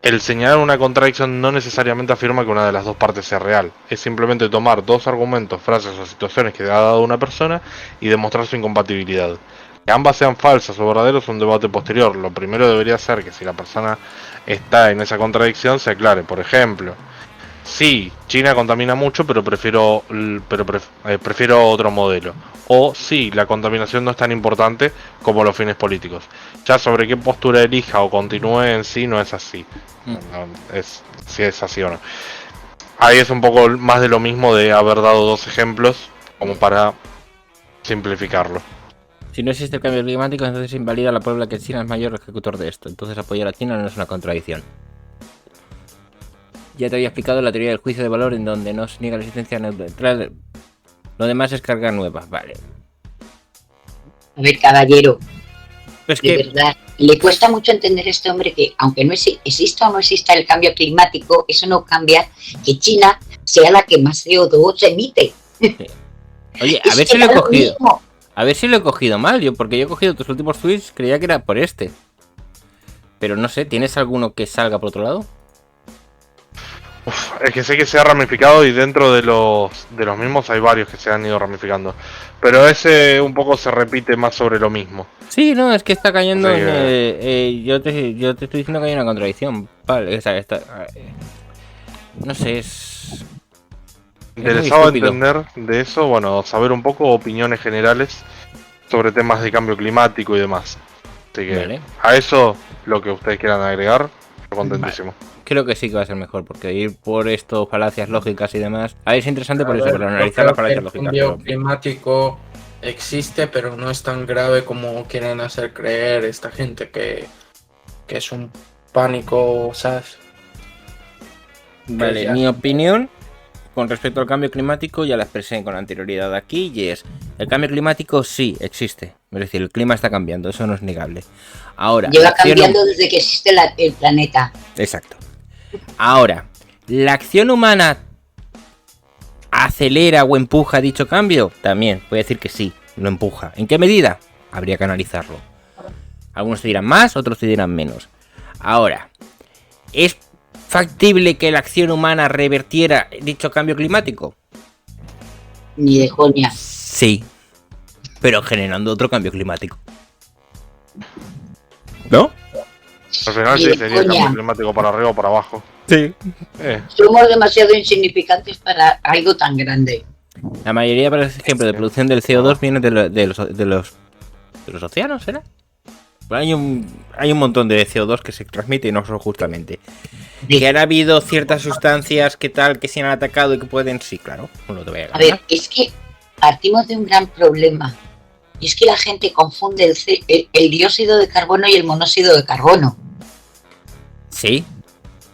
El señalar una contradicción no necesariamente afirma que una de las dos partes sea real. Es simplemente tomar dos argumentos, frases o situaciones que ha dado una persona y demostrar su incompatibilidad. Que ambas sean falsas o verdaderas es un debate posterior. Lo primero debería ser que si la persona está en esa contradicción se aclare. Por ejemplo, sí, China contamina mucho, pero prefiero otro modelo. O sí, la contaminación no es tan importante como los fines políticos. Ya sobre qué postura elija o continúe en sí no es así. No, si es así o no. Ahí es un poco más de lo mismo de haber dado dos ejemplos como para simplificarlo. Si no existe el cambio climático, entonces invalida la prueba que China es mayor ejecutor de esto. Entonces apoyar a China no es una contradicción. Ya te había explicado la teoría del juicio de valor en donde no se niega la existencia neutral. Lo demás es carga nueva, vale. A ver, caballero, Es de que verdad, le cuesta mucho entender a este hombre que, aunque no exista o no exista el cambio climático, eso no cambia que China sea la que más CO2 emite. Oye, Es a ver que si lo he da lo cogido. mismo. A ver si lo he cogido mal, porque yo he cogido tus últimos tweets, creía que era por este. Pero no sé, ¿tienes alguno que salga por otro lado? Es que sé que se ha ramificado y dentro de los mismos hay varios que se han ido ramificando. Pero ese un poco se repite más sobre lo mismo. Sí, no, es que está cayendo Sí, en... yo te estoy diciendo que hay una contradicción. Vale, o sea, no sé, es muy Interesado estúpido. entender de eso, bueno, saber un poco opiniones generales sobre temas de cambio climático y demás. Así que Vale. a eso lo que ustedes quieran agregar, yo contentísimo. Creo que sí que va a ser mejor, porque ir por esto, falacias lógicas y demás... A ver, es interesante por A eso, ver, para yo analizar las creo falacias que el lógicas. cambio Pero... climático existe, pero no es tan grave como quieren hacer creer esta gente que es un pánico, ¿sabes? Vale, ya- mi opinión con respecto al cambio climático ya la expresé con anterioridad aquí y es, el cambio climático sí existe, es decir, el clima está cambiando, eso no es negable. Ahora, la Lleva acción cambiando desde que existe el planeta. Exacto. Ahora, ¿la acción humana acelera o empuja dicho cambio? También, puede decir que sí, lo empuja. ¿En qué medida? Habría que analizarlo. Algunos te dirán más, otros te dirán menos. Ahora, ¿es factible que la acción humana revertiera dicho cambio climático? Ni de coña. Sí, pero generando otro cambio climático. ¿No? Al final Ni sí de sería el coña. cambio climático para arriba o para abajo. Sí. Somos demasiado insignificantes para algo tan grande. La mayoría, por ejemplo, de producción del CO2 viene de los océanos, ¿será? Hay un montón de CO2 que se transmite y no solo justamente. Que han habido ciertas sustancias que tal, que se han atacado y que pueden... Sí, claro, no te voy a A ver, es que partimos de un gran problema. Y es que la gente confunde el dióxido de carbono y el monóxido de carbono. Sí.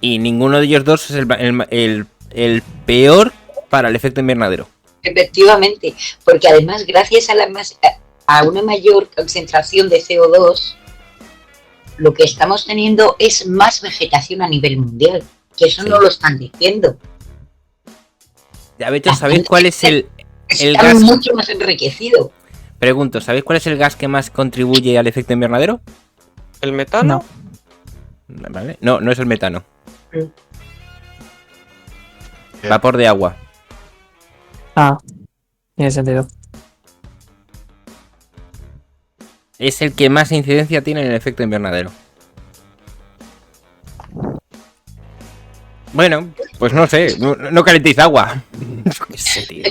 Y ninguno de ellos dos es el peor para el efecto invernadero. Efectivamente, porque además gracias a una mayor concentración de CO2, lo que estamos teniendo es más vegetación a nivel mundial, que eso Sí. no lo están diciendo. De hecho, ¿sabéis cuál es el Está gas? mucho más enriquecido. Pregunto, ¿sabéis cuál es el gas que más contribuye al efecto invernadero? ¿El metano? ¿Vale? No, no es el metano. Bien. Vapor de agua. Ah, tiene sentido. Es el que más incidencia tiene en el efecto invernadero. Bueno, pues no sé, no calentéis agua. ¿Qué sé, tío?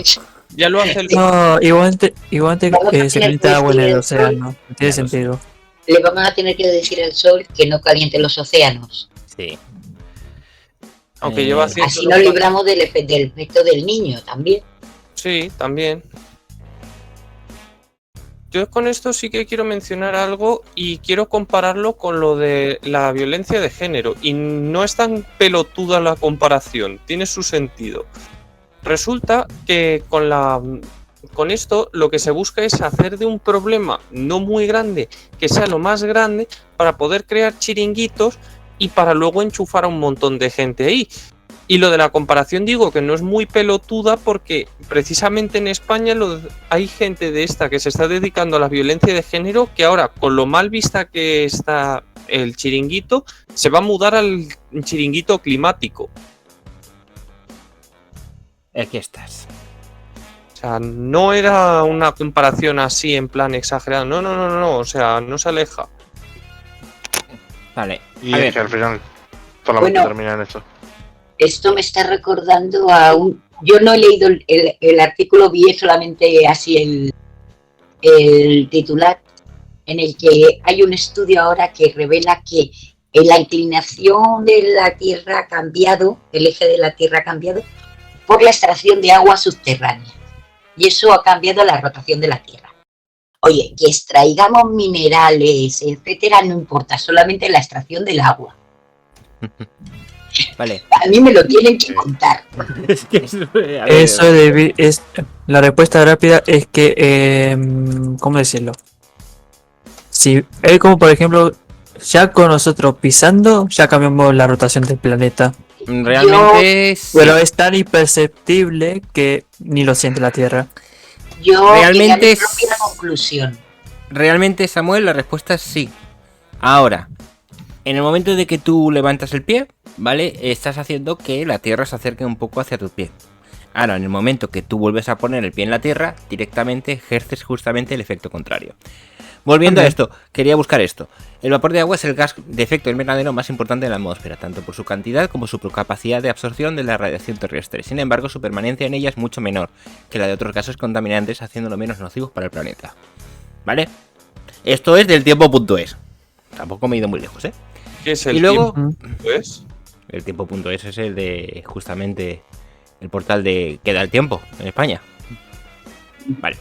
Ya lo hace el... No, igualmente Vamos a se tener calienta que agua en el decir océano. No tiene Ya lo sé. sentido. Le vamos a tener que decir al sol que no caliente los océanos. Sí. Aunque lleva Eh, haciendo... Así nos libramos del efecto del niño también. Sí, también. Yo con esto sí que quiero mencionar algo y quiero compararlo con lo de la violencia de género. Y no es tan pelotuda la comparación, tiene su sentido. Resulta que con esto lo que se busca es hacer de un problema no muy grande que sea lo más grande para poder crear chiringuitos y para luego enchufar a un montón de gente ahí. Y lo de la comparación digo que no es muy pelotuda porque precisamente en España hay gente de esta que se está dedicando a la violencia de género que ahora con lo mal vista que está el chiringuito se va a mudar al chiringuito climático. Aquí estás. O sea, no era una comparación así en plan exagerado. No. O sea, no se aleja. Vale. Y A es ver, que al final solamente Bueno. termina en eso. Esto me está recordando a un... Yo no he leído el artículo, vi solamente así el titular, en el que hay un estudio ahora que revela que la inclinación de la Tierra ha cambiado, el eje de la Tierra ha cambiado, por la extracción de agua subterránea. Y eso ha cambiado la rotación de la Tierra. Oye, que extraigamos minerales, etcétera, no importa, solamente la extracción del agua. vale. A mí me lo tienen que contar. Es que a ver, Eso es la respuesta rápida es que ¿cómo decirlo? Si es como por ejemplo, ya con nosotros pisando, ya cambiamos la rotación del planeta. realmente sí. Pero es tan imperceptible que ni lo siente la Tierra. Yo Realmente llegué a mi es- propia conclusión. Realmente, Samuel, la respuesta es sí. Ahora, En el momento de que tú levantas el pie, ¿vale? Estás haciendo que la Tierra se acerque un poco hacia tu pie. Ahora, en el momento que tú vuelves a poner el pie en la Tierra, directamente ejerces justamente el efecto contrario. Volviendo a esto, quería buscar esto. El vapor de agua es el gas de efecto invernadero más importante de la atmósfera, tanto por su cantidad como su capacidad de absorción de la radiación terrestre. Sin embargo, su permanencia en ella es mucho menor que la de otros gases contaminantes, haciéndolo menos nocivos para el planeta. ¿Vale? Esto es del tiempo.es. Tampoco me he ido muy lejos, ¿eh? ¿Qué es el Y luego, tiempo? Pues, el tiempo.es es el de justamente el portal de que da el tiempo en España. Vale.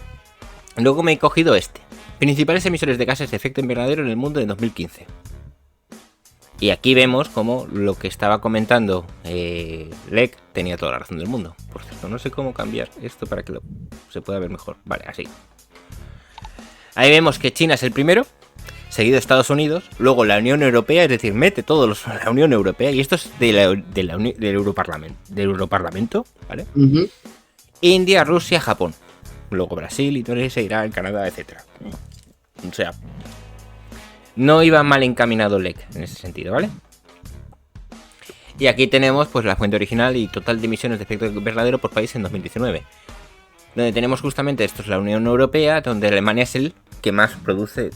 Luego me he cogido este. Principales emisores de gases de efecto invernadero en el mundo en 2015. Y aquí vemos como lo que estaba comentando Lek tenía toda la razón del mundo. Por cierto, no sé cómo cambiar esto para que se pueda ver mejor. Vale, así. Ahí vemos que China es el primero, seguido de Estados Unidos, luego la Unión Europea, es decir, mete todos la Unión Europea, y esto es del Europarlamento, ¿vale? India, Rusia, Japón. Luego Brasil, Indonesia, Irán, Canadá, etc. O sea, no iba mal encaminado LEC en ese sentido, ¿vale? Y aquí tenemos pues la fuente original y total de emisiones de efecto invernadero por país en 2019. Donde tenemos justamente, esto es la Unión Europea, donde Alemania es el que más produce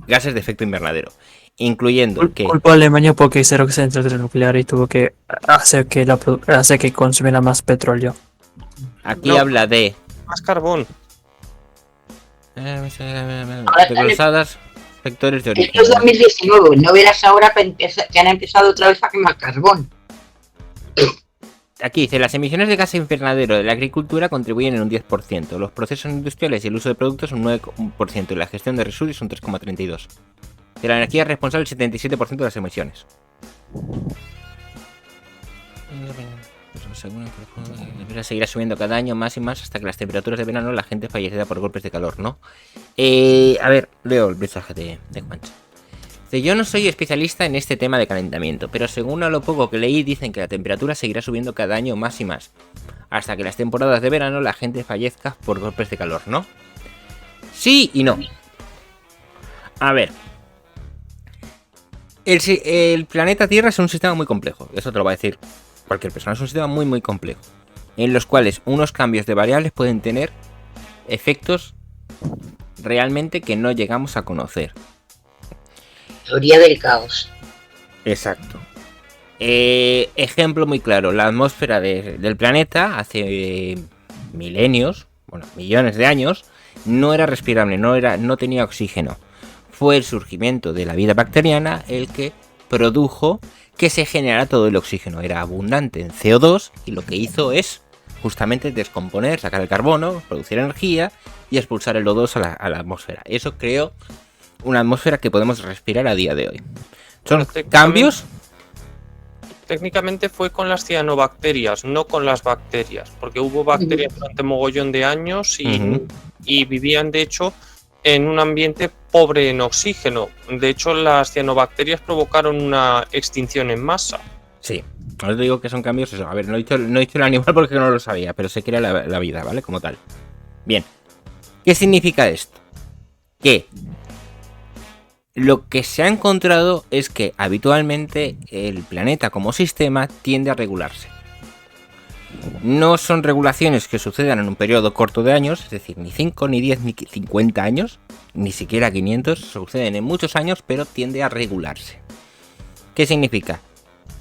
gases de efecto invernadero. Incluyendo que... Culpó a Alemania porque cerró centros nucleares y tuvo que hacer que consumiera más petróleo. Aquí No. habla de... más carbón. Desglosadas, vectores de origen. Esto es 2019, no verás ahora que han empezado otra vez a quemar carbón. Aquí dice, las emisiones de gas invernadero de la agricultura contribuyen en un 10%, los procesos industriales y el uso de productos un 9% y la gestión de residuos un 3,32%. De la energía es responsable el 77% de las emisiones. Deberá seguir subiendo cada año más y más hasta que las temperaturas de verano la gente fallecerá por golpes de calor, ¿no? A ver, leo el mensaje de Juancho. Dice, yo no soy especialista en este tema de calentamiento, pero según a lo poco que leí dicen que la temperatura seguirá subiendo cada año más y más, hasta que las temporadas de verano la gente fallezca por golpes de calor, ¿no? Sí y no. A ver. El planeta Tierra es un sistema muy complejo, eso te lo va a decir cualquier persona, es un sistema muy muy complejo, en los cuales unos cambios de variables pueden tener efectos realmente que no llegamos a conocer. Teoría del caos. Exacto. Ejemplo muy claro, la atmósfera del planeta hace milenios, bueno, millones de años, no era respirable, no tenía oxígeno. Fue el surgimiento de la vida bacteriana el que produjo que se generara todo el oxígeno. Era abundante en CO2 y lo que hizo es justamente descomponer, sacar el carbono, producir energía y expulsar el O2 a la atmósfera. Eso creó una atmósfera que podemos respirar a día de hoy. Son cambios. Técnicamente fue con las cianobacterias, no con las bacterias, porque hubo bacterias durante mogollón de años y vivían de hecho en un ambiente pobre en oxígeno. De hecho, las cianobacterias provocaron una extinción en masa. Sí, os digo que son cambios. Eso. A ver, no he dicho el animal porque no lo sabía, pero se crea la vida, ¿vale? Como tal. Bien. ¿Qué significa esto? Que lo que se ha encontrado es que habitualmente el planeta como sistema tiende a regularse. No son regulaciones que sucedan en un periodo corto de años, es decir, ni 5, ni 10, ni 50 años, ni siquiera 500, suceden en muchos años, pero tiende a regularse. ¿Qué significa?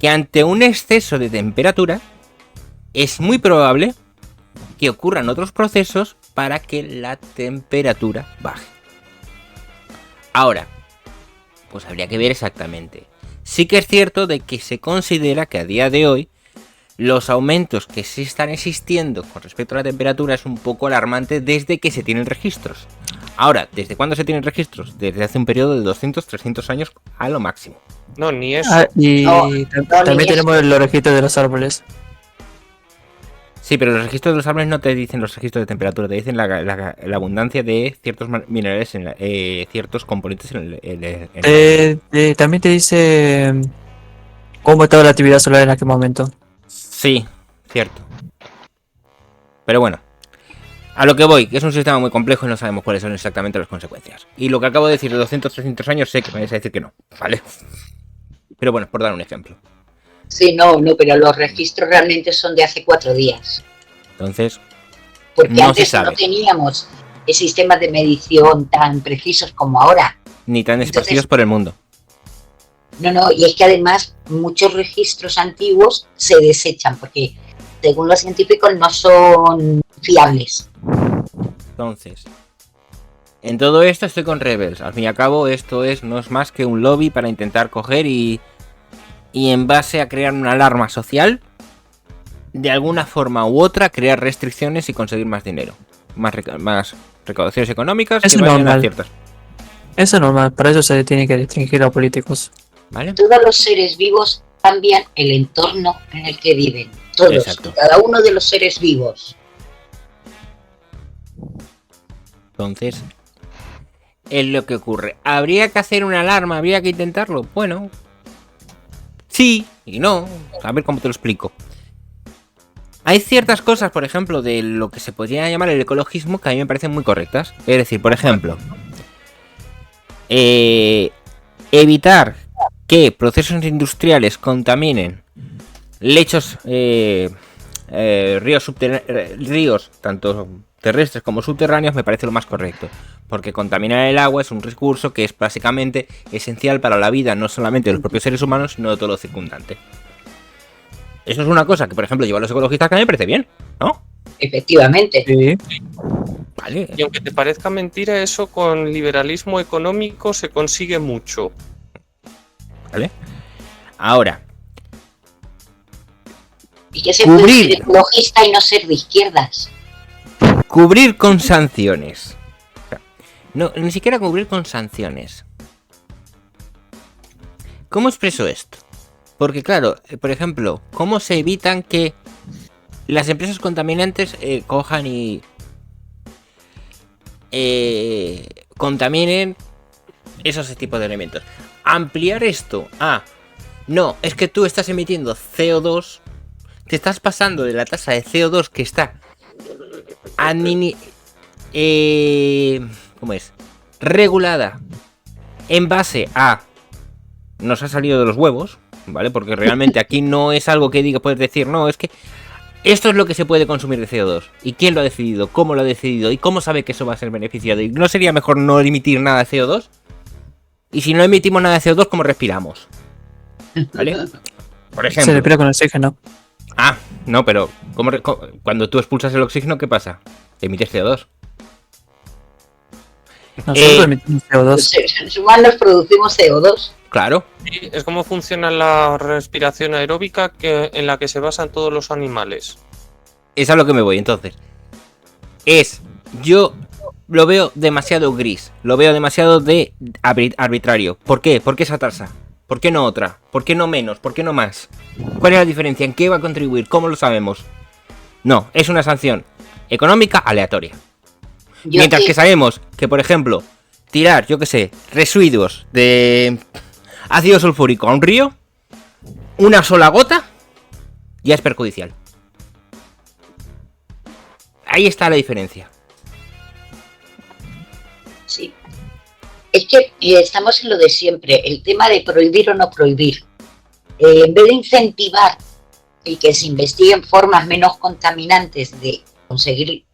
Que ante un exceso de temperatura es muy probable que ocurran otros procesos para que la temperatura baje. Ahora, pues habría que ver exactamente. Sí que es cierto de que se considera que a día de hoy los aumentos que sí están existiendo con respecto a la temperatura es un poco alarmante desde que se tienen registros. Ahora, ¿desde cuándo se tienen registros? Desde hace un periodo de 200, 300 años a lo máximo. No, ni eso. También tenemos los registros de los árboles. Sí, pero los registros de los árboles no te dicen los registros de temperatura, te dicen la abundancia de ciertos minerales, ciertos componentes también te dice cómo estaba la actividad solar en aquel momento. Sí, cierto. Pero bueno, a lo que voy, que es un sistema muy complejo y no sabemos cuáles son exactamente las consecuencias. Y lo que acabo de decir de 200, 300 años, sé que me vais a decir que no, ¿vale? Pero bueno, por dar un ejemplo. Sí, no, pero los registros realmente son de hace 4 días. Entonces, Porque no se antes sabe. no teníamos sistemas de medición tan precisos como ahora. Ni tan esparcidos Entonces, por el mundo. No, y es que además muchos registros antiguos se desechan porque según los científicos no son fiables. Entonces, en todo esto estoy con Rebels. Al fin y al cabo, esto no es más que un lobby para intentar coger y en base a crear una alarma social, de alguna forma u otra, crear restricciones y conseguir más dinero. Más recaudaciones económicas Eso que vayan normal. a ciertas. Eso es normal, para eso se tiene que restringir a políticos. ¿Vale? Todos los seres vivos cambian el entorno en el que viven. Todos, Exacto. cada uno de los seres vivos. Entonces, es lo que ocurre. ¿Habría que hacer una alarma? ¿Habría que intentarlo? Bueno, sí y no. A ver cómo te lo explico. Hay ciertas cosas, por ejemplo, de lo que se podría llamar el ecologismo, que a mí me parecen muy correctas. Es decir, por ejemplo, evitar que procesos industriales contaminen lechos, ríos, tanto terrestres como subterráneos, me parece lo más correcto. Porque contaminar el agua es un recurso que es básicamente esencial para la vida, no solamente de los propios seres humanos, sino de todo lo circundante. Eso es una cosa que, por ejemplo, llevan los ecologistas, que a mí me parece bien, ¿no? Efectivamente. Sí. Vale. Y aunque te parezca mentira, eso con liberalismo económico se consigue mucho. Vale. Ahora, ¿Y que se puede Cubrir. ser ecologista y no ser de izquierdas? cubrir con sanciones. O sea, no, ni siquiera cubrir con sanciones. ¿Cómo expreso esto? Porque claro, por ejemplo, ¿cómo se evitan que las empresas contaminantes cojan y contaminen esos tipos de elementos? Ampliar esto a... No, es que tú estás emitiendo CO2, te estás pasando de la tasa de CO2 que está ¿cómo es? Regulada en base a... Nos ha salido de los huevos, ¿vale? Porque realmente aquí no es algo que diga, puedes decir, no, es que esto es lo que se puede consumir de CO2. ¿Y quién lo ha decidido? ¿Cómo lo ha decidido? ¿Y cómo sabe que eso va a ser beneficiado? ¿Y no sería mejor no emitir nada de CO2? Y si no emitimos nada de CO2, ¿cómo respiramos? ¿Vale? Por Se ejemplo. respira con oxígeno. Ah, no, pero cuando tú expulsas el oxígeno, ¿qué pasa? Emites CO2. Nosotros emitimos CO2. Los seres humanos producimos CO2. Claro. Sí, es como funciona la respiración aeróbica en la que se basan todos los animales. Es a lo que me voy, entonces. Yo lo veo demasiado gris. Lo veo demasiado de arbitrario. ¿Por qué? ¿Por qué esa tasa? ¿Por qué no otra? ¿Por qué no menos? ¿Por qué no más? ¿Cuál es la diferencia? ¿En qué va a contribuir? ¿Cómo lo sabemos? No, es una sanción económica aleatoria. Mientras que sabemos que, por ejemplo, tirar, yo qué sé, residuos de ácido sulfúrico a un río, una sola gota, ya es perjudicial. Ahí está la diferencia. Sí. Es que estamos en lo de siempre, el tema de prohibir o no prohibir. En vez de incentivar y que se investiguen formas menos contaminantes de conseguir,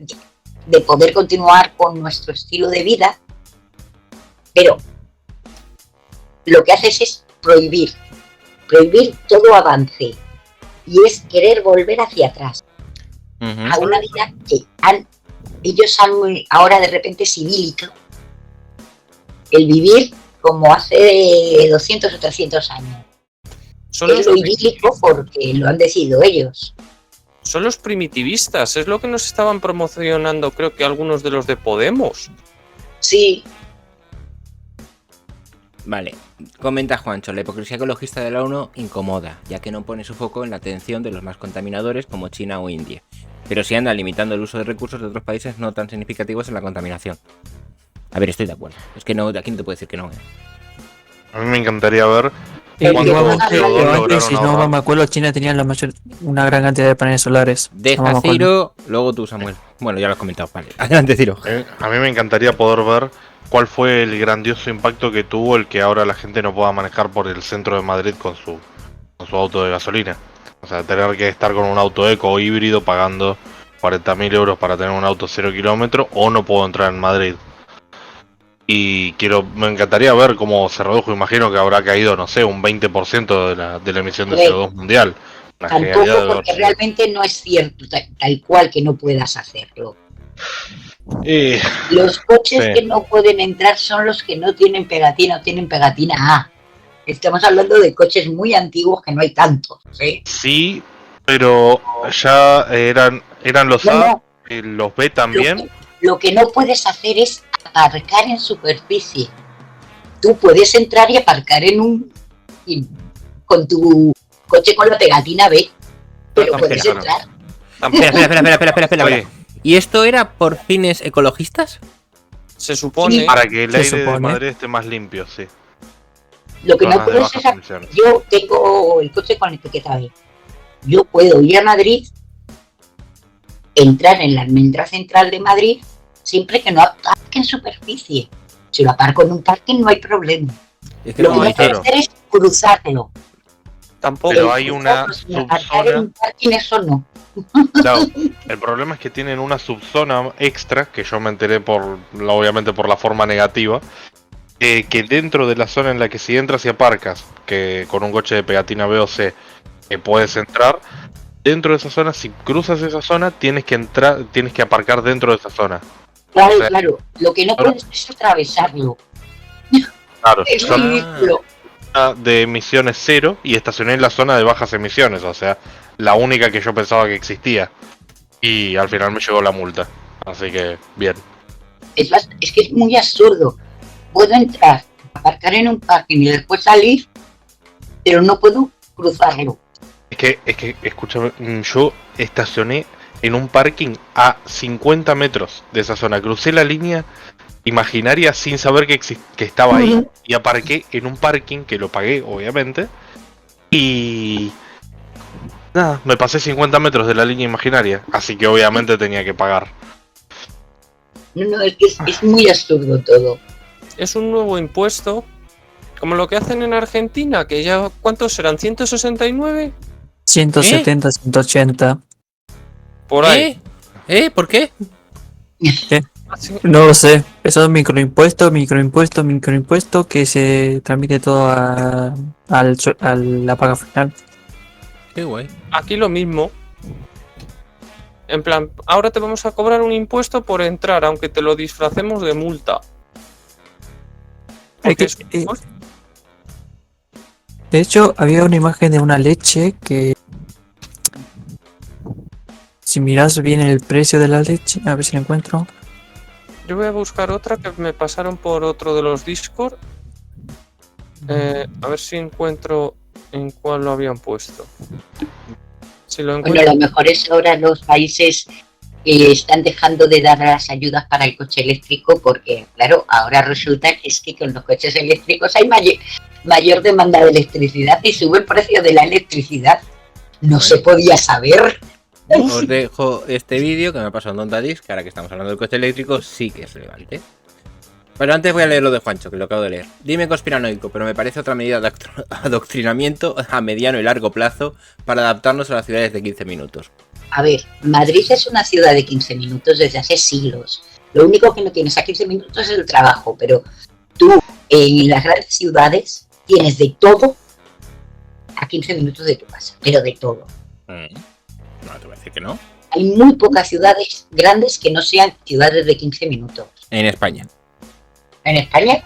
de poder continuar con nuestro estilo de vida, pero lo que haces es prohibir todo avance y es querer volver hacia atrás a una vida que ellos han ahora de repente civílica, el vivir como hace 200 o 300 años. Son Es lo idílico porque lo han decidido ellos. Son los primitivistas, es lo que nos estaban promocionando, creo que algunos de los de Podemos. Sí. Vale, comenta Juancho, la hipocresía ecologista de la ONU incomoda, ya que no pone su foco en la atención de los más contaminadores como China o India, pero sí anda limitando el uso de recursos de otros países no tan significativos en la contaminación. A ver, estoy de acuerdo, es que no, de aquí no te puedo decir que no. A mí me encantaría ver ¿Cuánto Igualmente, lograron igualmente, si no ahorrar? me acuerdo, China tenía una gran cantidad de paneles solares. No me Deja acuerdo. Ciro, luego tú, Samuel. Bueno, ya lo has comentado. Vale, adelante, Ciro. A mí me encantaría poder ver cuál fue el grandioso impacto que tuvo el que ahora la gente no pueda manejar por el centro de Madrid con su auto de gasolina. O sea, tener que estar con un auto eco o híbrido pagando 40.000 euros para tener un auto 0 kilómetros o no puedo entrar en Madrid. Y me encantaría ver cómo se redujo. Imagino que habrá caído, no sé, un 20% de la emisión de CO2 mundial. Una genialidad Tampoco, de porque verse. realmente no es cierto tal cual que no puedas hacerlo. Y Los coches Sí. que no pueden entrar son los que no tienen pegatina o tienen pegatina A. Estamos hablando de coches muy antiguos que no hay tantos, ¿sí? sí, pero ya eran los No, A, no. los B también. Lo que no puedes hacer es aparcar en superficie. Tú puedes entrar y aparcar con tu coche con la pegatina B, pero puedes claro. entrar. Espera. Oye, ¿Y esto era por fines ecologistas? Se supone. para que el Se aire de supone. Madrid esté más limpio, sí. Lo que no Zonas de puedes bajas es... emisiones. Yo tengo el coche con etiqueta B. Yo puedo ir a Madrid, entrar en la almendra central de Madrid, siempre que no aparque en superficie. Si lo aparco en un parking no hay problema. Es que Lo que como no dice, puedes hacer es cruzarlo. Tampoco. Pero hay una Cruzarlo sin aparcar en subzona. un parking, eso no. Claro, el problema es que tienen una subzona extra, que yo me enteré obviamente por la forma negativa, que dentro de la zona en la que si entras y aparcas, que con un coche de pegatina B o C, que puedes entrar, dentro de esa zona, si cruzas esa zona, tienes que aparcar dentro de esa zona. Claro, O sea, claro. Lo que no ahora- puedes es atravesarlo. Claro, Es yo ridículo. de emisiones cero y estacioné en la zona de bajas emisiones, o sea, la única que yo pensaba que existía. Y al final me llegó la multa. Así que, bien. Es que es muy absurdo. Puedo entrar, aparcar en un parking y después salir, pero no puedo cruzarlo. Es que, escúchame, yo estacioné en un parking a 50 metros de esa zona. Crucé la línea imaginaria sin saber que estaba ahí. Ujú. Y aparqué en un parking, que lo pagué, obviamente. Y... nada, me pasé 50 metros de la línea imaginaria. Así que obviamente tenía que pagar. No, es que es muy absurdo todo. Es un nuevo impuesto. Como lo que hacen en Argentina, que ya. ¿Cuántos serán? ¿169? 170, 180. Por ahí. ¿Por qué? Así- No lo sé. Eso es microimpuesto que se transmite todo a la paga final. Qué guay. Aquí lo mismo. En plan, ahora te vamos a cobrar un impuesto por entrar, aunque te lo disfracemos de multa. Hay Porque que- es un impuesto. De hecho, había una imagen de una leche que... Si miras bien el precio de la leche, a ver si la encuentro. Yo voy a buscar otra que me pasaron por otro de los Discord. A ver si encuentro en cuál lo habían puesto. Si lo Bueno, encuentro. lo mejor es ahora los países que están dejando de dar las ayudas para el coche eléctrico porque, claro, ahora resulta que es que con los coches eléctricos hay mayor demanda de electricidad y sube el precio de la electricidad. No se podía saber. Os dejo este vídeo que me ha pasado en Dontadis, que ahora que estamos hablando del coche eléctrico sí que es relevante. Pero antes voy a leer lo de Juancho, que lo acabo de leer. Dime conspiranoico, pero me parece otra medida de adoctrinamiento a mediano y largo plazo para adaptarnos a las ciudades de 15 minutos. A ver, Madrid es una ciudad de 15 minutos desde hace siglos. Lo único que no tienes a 15 minutos es el trabajo, pero tú en las grandes ciudades tienes de todo a 15 minutos de tu casa, pero de todo. No te voy a decir que no. Hay muy pocas ciudades grandes que no sean ciudades de 15 minutos. En España. En España,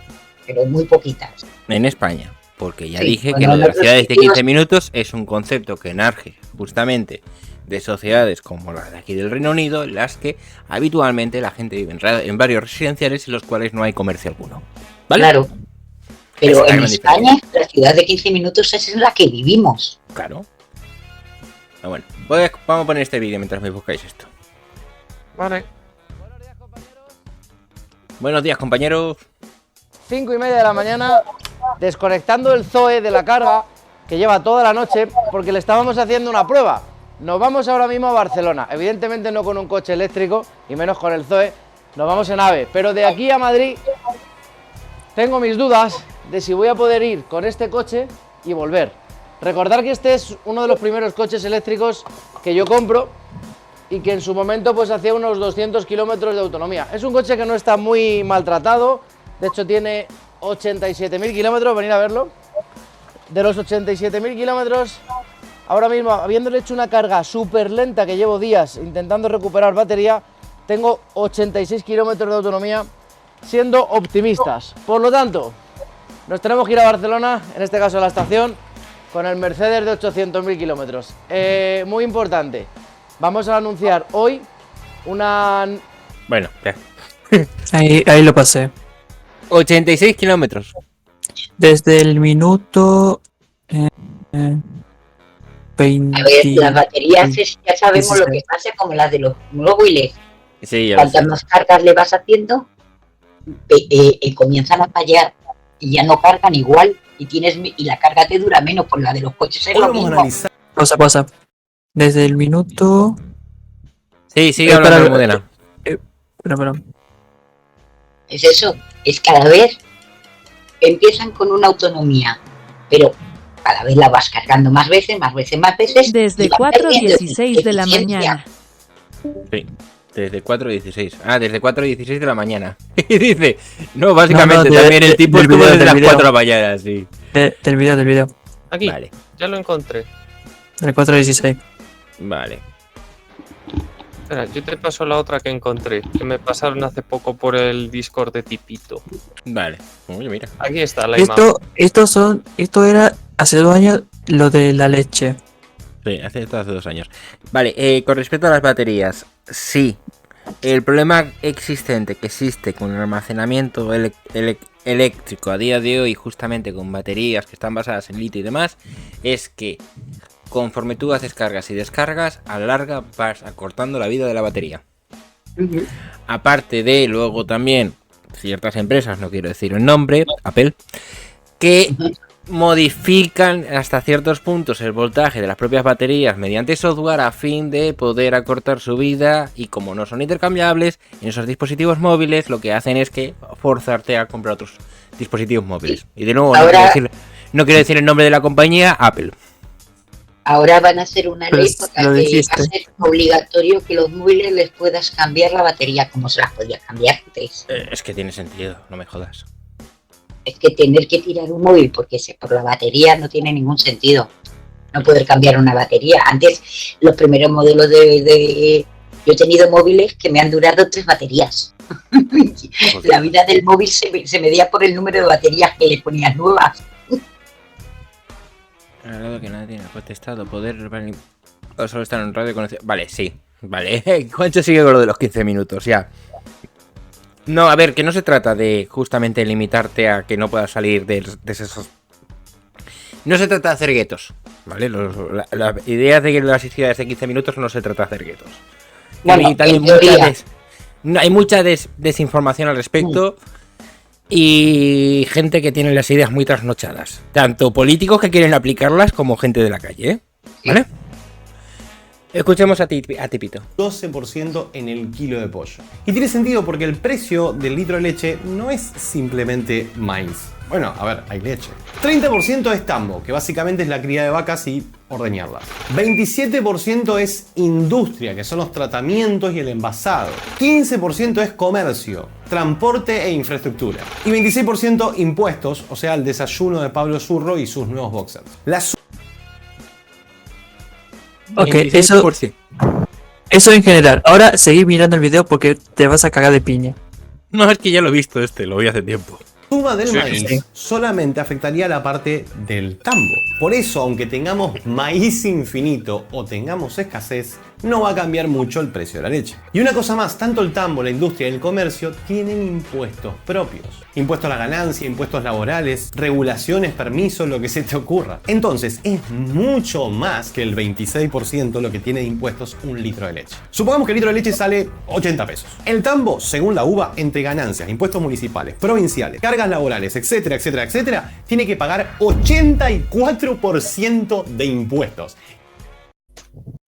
pero muy poquitas. En España. Porque ya Sí, dije bueno, que lo de en las otros ciudades de sitios- 15 minutos es un concepto que narge justamente de sociedades como las de aquí del Reino Unido, en las que habitualmente la gente vive en barrios residenciales en los cuales no hay comercio alguno. ¿Vale? Claro. Esa Pero es la en gran España, la ciudad de 15 minutos es en la que vivimos. Claro. Pero bueno, vamos a poner este vídeo mientras me buscáis esto. Vale. Buenos días, compañeros. 5:30 de la mañana. desconectando el Zoe de la carga, que lleva toda la noche, porque le estábamos haciendo una prueba. Nos vamos ahora mismo a Barcelona, evidentemente no con un coche eléctrico, y menos con el Zoe, nos vamos en AVE, pero de aquí a Madrid tengo mis dudas de si voy a poder ir con este coche y volver. Recordar que este es uno de los primeros coches eléctricos que yo compro y que en su momento pues hacía unos 200 kilómetros de autonomía. Es un coche que no está muy maltratado, de hecho tiene 87.000 kilómetros, venid a verlo. De los 87.000 kilómetros, ahora mismo, habiéndole hecho una carga súper lenta que llevo días intentando recuperar batería, tengo 86 kilómetros de autonomía, siendo optimistas. Por lo tanto, nos tenemos que ir a Barcelona, en este caso a la estación, con el Mercedes de 800.000 kilómetros. Muy importante, vamos a anunciar hoy una... Bueno, ya. Ahí lo pasé. 86 kilómetros. Desde el minuto 20. A ver, las baterías ya sabemos 16. lo que pasa, como las de los móviles. Sí, ya lo sé. Cuantas más cargas le vas haciendo, comienzan a fallar y ya no cargan igual y la carga te dura menos. Por la de los coches es lo mismo. Pausa. Desde el minuto. Sí, sigue hablando, Almudena. Espera. Es eso, es cada vez empiezan con una autonomía, pero cada vez la vas cargando más veces. Desde y vas 4:16 de la eficiencia. mañana. Sí, desde 4:16. Ah, desde 4:16 de la mañana. Y dice, no, básicamente también el tipo estuvo desde las 4 de la mañana, sí. Del video. Aquí, Vale, ya lo encontré. Del 4:16. vale. Espera, yo te paso la otra que encontré, que me pasaron hace poco por el Discord de Tipito. Vale. Oye, mira. Aquí está la imagen. Esto era hace 2 años lo de la leche. Sí, hace 2 años. Vale, con respecto a las baterías, sí. El problema existente que existe con el almacenamiento eléctrico a día de hoy, justamente con baterías que están basadas en litio y demás, es que conforme tú haces cargas y descargas, a la larga vas acortando la vida de la batería. Aparte de, luego también, ciertas empresas, no quiero decir el nombre, Apple, que modifican hasta ciertos puntos el voltaje de las propias baterías mediante software a fin de poder acortar su vida, y como no son intercambiables, en esos dispositivos móviles lo que hacen es que forzarte a comprar otros dispositivos móviles. Y de nuevo, no quiero decir el nombre de la compañía, Apple. Ahora van a hacer una ley Pues, porque lo va a dijiste. ser obligatorio que los móviles les puedas cambiar la batería como se las podía cambiar antes. Es que tiene sentido, no me jodas. Es que tener que tirar un móvil por la batería no tiene ningún sentido. No poder cambiar una batería. Antes, los primeros modelos yo he tenido móviles que me han durado 3 baterías. La vida del móvil se medía por el número de baterías que le ponías nuevas. Algo que nadie tiene contestado, poder o solo estar en radio conocido. Vale, sí, vale. Juancho sigue con lo de los 15 minutos, ya. No, a ver, que no se trata de justamente limitarte a que no puedas salir de esos. No se trata de hacer guetos, ¿vale? La idea de que las ciudades de 15 minutos no se trata de hacer guetos. Bueno, hay mucha desinformación al respecto. Y gente que tiene las ideas muy trasnochadas. Tanto políticos que quieren aplicarlas como gente de la calle, ¿eh? ¿Vale? Escuchemos a Tipito. 12% en el kilo de pollo. Y tiene sentido porque el precio del litro de leche no es simplemente maíz. Bueno, a ver, hay leche. 30% es tambo, que básicamente es la cría de vacas y ordeñarlas. 27% es industria, que son los tratamientos y el envasado. 15% es comercio, transporte e infraestructura. Y 26% impuestos, o sea, el desayuno de Pablo Zurro y sus nuevos boxers. Ok, 26%. eso en general. Ahora seguí mirando el video porque te vas a cagar de piña. No, es que ya lo he visto lo vi hace tiempo. Suma del Sí, maíz sí. solamente afectaría la parte del tambo. Por eso, aunque tengamos maíz infinito o tengamos escasez, no va a cambiar mucho el precio de la leche. Y una cosa más, tanto el tambo, la industria y el comercio tienen impuestos propios. Impuestos a la ganancia, impuestos laborales, regulaciones, permisos, lo que se te ocurra. Entonces, es mucho más que el 26% lo que tiene de impuestos un litro de leche. Supongamos que el litro de leche sale 80 pesos. El tambo, según la UBA, entre ganancias, impuestos municipales, provinciales, cargas laborales, etcétera, etcétera, etcétera, tiene que pagar 84% de impuestos.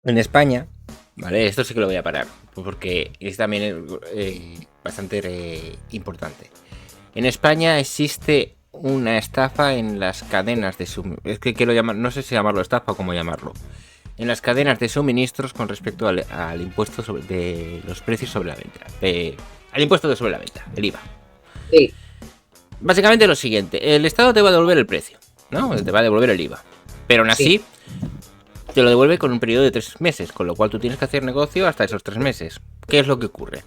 En España, vale, esto sí que lo voy a parar, porque es también bastante importante. En España existe una estafa en las cadenas de suministros. Es que quiero llamar, no sé si llamarlo estafa o cómo llamarlo. En las cadenas de suministros con respecto al impuesto de los precios sobre la venta. Al impuesto sobre la venta, el IVA. Sí. Básicamente lo siguiente, el Estado te va a devolver el precio, ¿no? Te va a devolver el IVA. Pero aún así, te lo devuelve con un periodo de 3 meses, con lo cual tú tienes que hacer negocio hasta esos 3 meses. ¿Qué es lo que ocurre?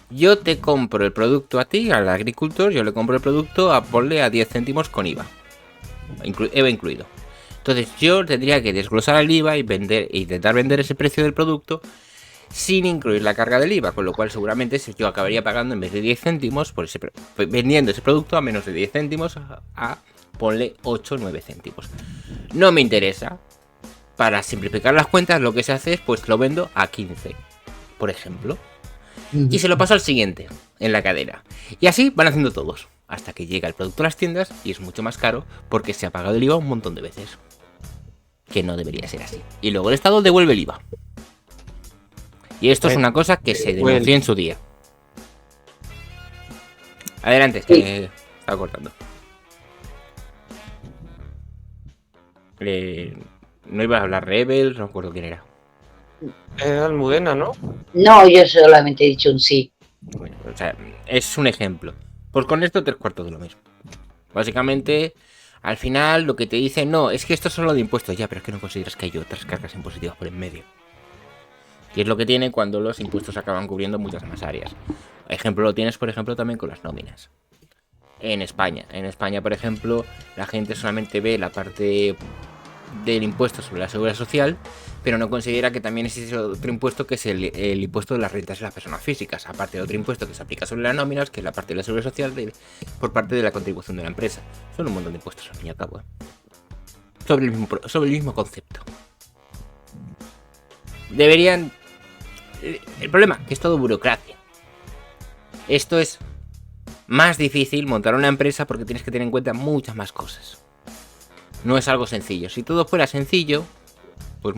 Yo te compro el producto a ti, al agricultor, yo le compro el producto a ponle a 10 céntimos con IVA. IVA incluido. Entonces yo tendría que desglosar el IVA y intentar vender ese precio del producto sin incluir la carga del IVA, con lo cual seguramente yo acabaría pagando en vez de 10 céntimos, vendiendo ese producto a menos de 10 céntimos a ponle 8 o 9 céntimos. No me interesa. Para simplificar las cuentas, lo que se hace es, pues lo vendo a 15, por ejemplo. Y se lo paso al siguiente, en la cadena. Y así van haciendo todos, hasta que llega el producto a las tiendas y es mucho más caro porque se ha pagado el IVA un montón de veces. Que no debería ser así. Y luego el Estado devuelve el IVA. Y esto es una cosa que se denunció en su día. Adelante, es que me estaba cortando. No iba a hablar Rebel, no recuerdo quién era. Era Almudena, ¿no? No, yo solamente he dicho un sí. Bueno, o sea, es un ejemplo. Pues con esto 3/4 de lo mismo. Básicamente, al final lo que te dicen, no, es que esto es solo de impuestos, ya, pero es que no consideras que hay otras cargas impositivas por en medio. Y es lo que tiene cuando los impuestos acaban cubriendo muchas más áreas. Ejemplo lo tienes, por ejemplo, también con las nóminas. En España, por ejemplo, la gente solamente ve la parte del impuesto sobre la seguridad social, pero no considera que también existe otro impuesto que es el impuesto de las rentas de las personas físicas, aparte de otro impuesto que se aplica sobre las nóminas, que es la parte de la seguridad social por parte de la contribución de la empresa. Son un montón de impuestos al fin y al cabo, sobre el mismo concepto. Deberían... El problema, que es todo burocracia. Esto es más difícil montar una empresa porque tienes que tener en cuenta muchas más cosas. No es algo sencillo. Si todo fuera sencillo, pues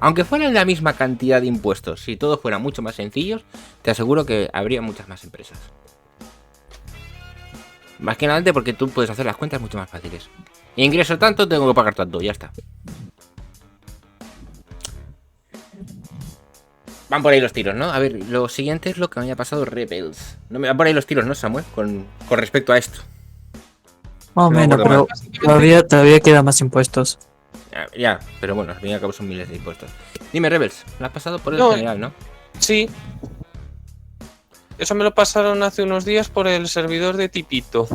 aunque fueran la misma cantidad de impuestos, si todo fuera mucho más sencillo, te aseguro que habría muchas más empresas. Más que nada porque tú puedes hacer las cuentas mucho más fáciles. Ingreso tanto, tengo que pagar tanto, ya está. Van por ahí los tiros, ¿no? A ver, lo siguiente es lo que me haya pasado Rebels. No me van por ahí los tiros, ¿no, Samuel? Con respecto a esto. Más o No me menos, acuerdo pero todavía quedan más impuestos. Ya, pero bueno, al fin y al cabo son miles de impuestos. Dime, Rebels, lo has pasado por el No. general, ¿no? Sí. Eso me lo pasaron hace unos días por el servidor de Tipito.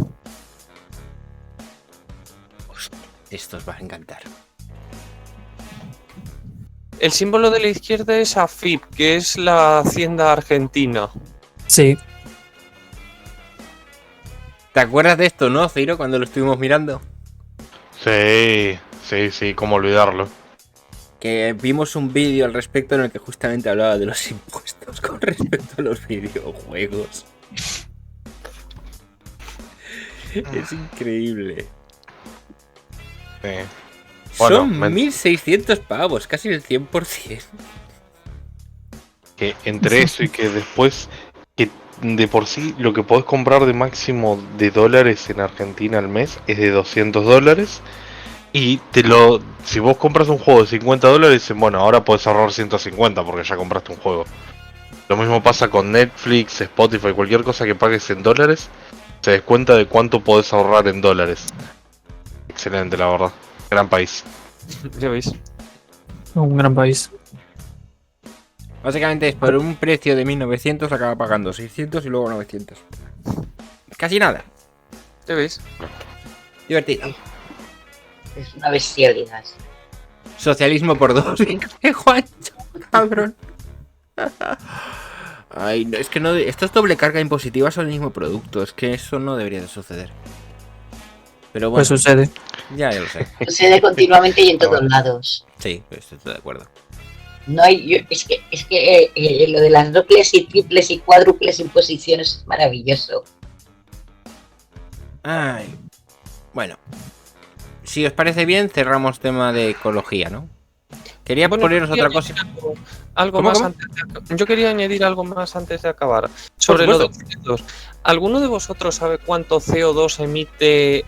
Esto os va a encantar. El símbolo de la izquierda es AFIP, que es la Hacienda Argentina. Sí. ¿Te acuerdas de esto, no, Ciro, cuando lo estuvimos mirando? Sí, cómo olvidarlo. Que vimos un vídeo al respecto en el que justamente hablaba de los impuestos con respecto a los videojuegos. Es increíble. Sí. Bueno, Son 1.600 pavos, casi el 100%. Que entre eso y que después, que de por sí lo que podés comprar de máximo de dólares en Argentina al mes es de $200. Y si vos compras un juego de $50, dicen, bueno, ahora podés ahorrar 150 porque ya compraste un juego. Lo mismo pasa con Netflix, Spotify, cualquier cosa que pagues en dólares, se descuenta de cuánto podés ahorrar en dólares. Excelente, la verdad. Gran país. Ya veis. Un gran país. Básicamente es por un precio de 1.900 acaba pagando 600 y luego 900. Casi nada. Ya veis. Divertido. Es una bestialidad. Socialismo por 2. Juancho. cabrón. Ay, no, es que no. Esto es doble carga impositiva sobre el mismo producto. Es que eso no debería de suceder. Pero bueno. Pues sucede. Ya lo sé. Sucede continuamente y en todos lados. Sí, pues estoy de acuerdo. No hay, es que lo de las dobles y triples y cuádruples imposiciones es maravilloso. Ay. Bueno. Si os parece bien, cerramos tema de ecología, ¿no? Quería Bueno, poneros quería otra cosa. añadir algo ¿Cómo, más cómo? yo quería añadir algo más antes de acabar. Sobre lo de CO2. ¿Alguno de vosotros sabe cuánto CO2 emite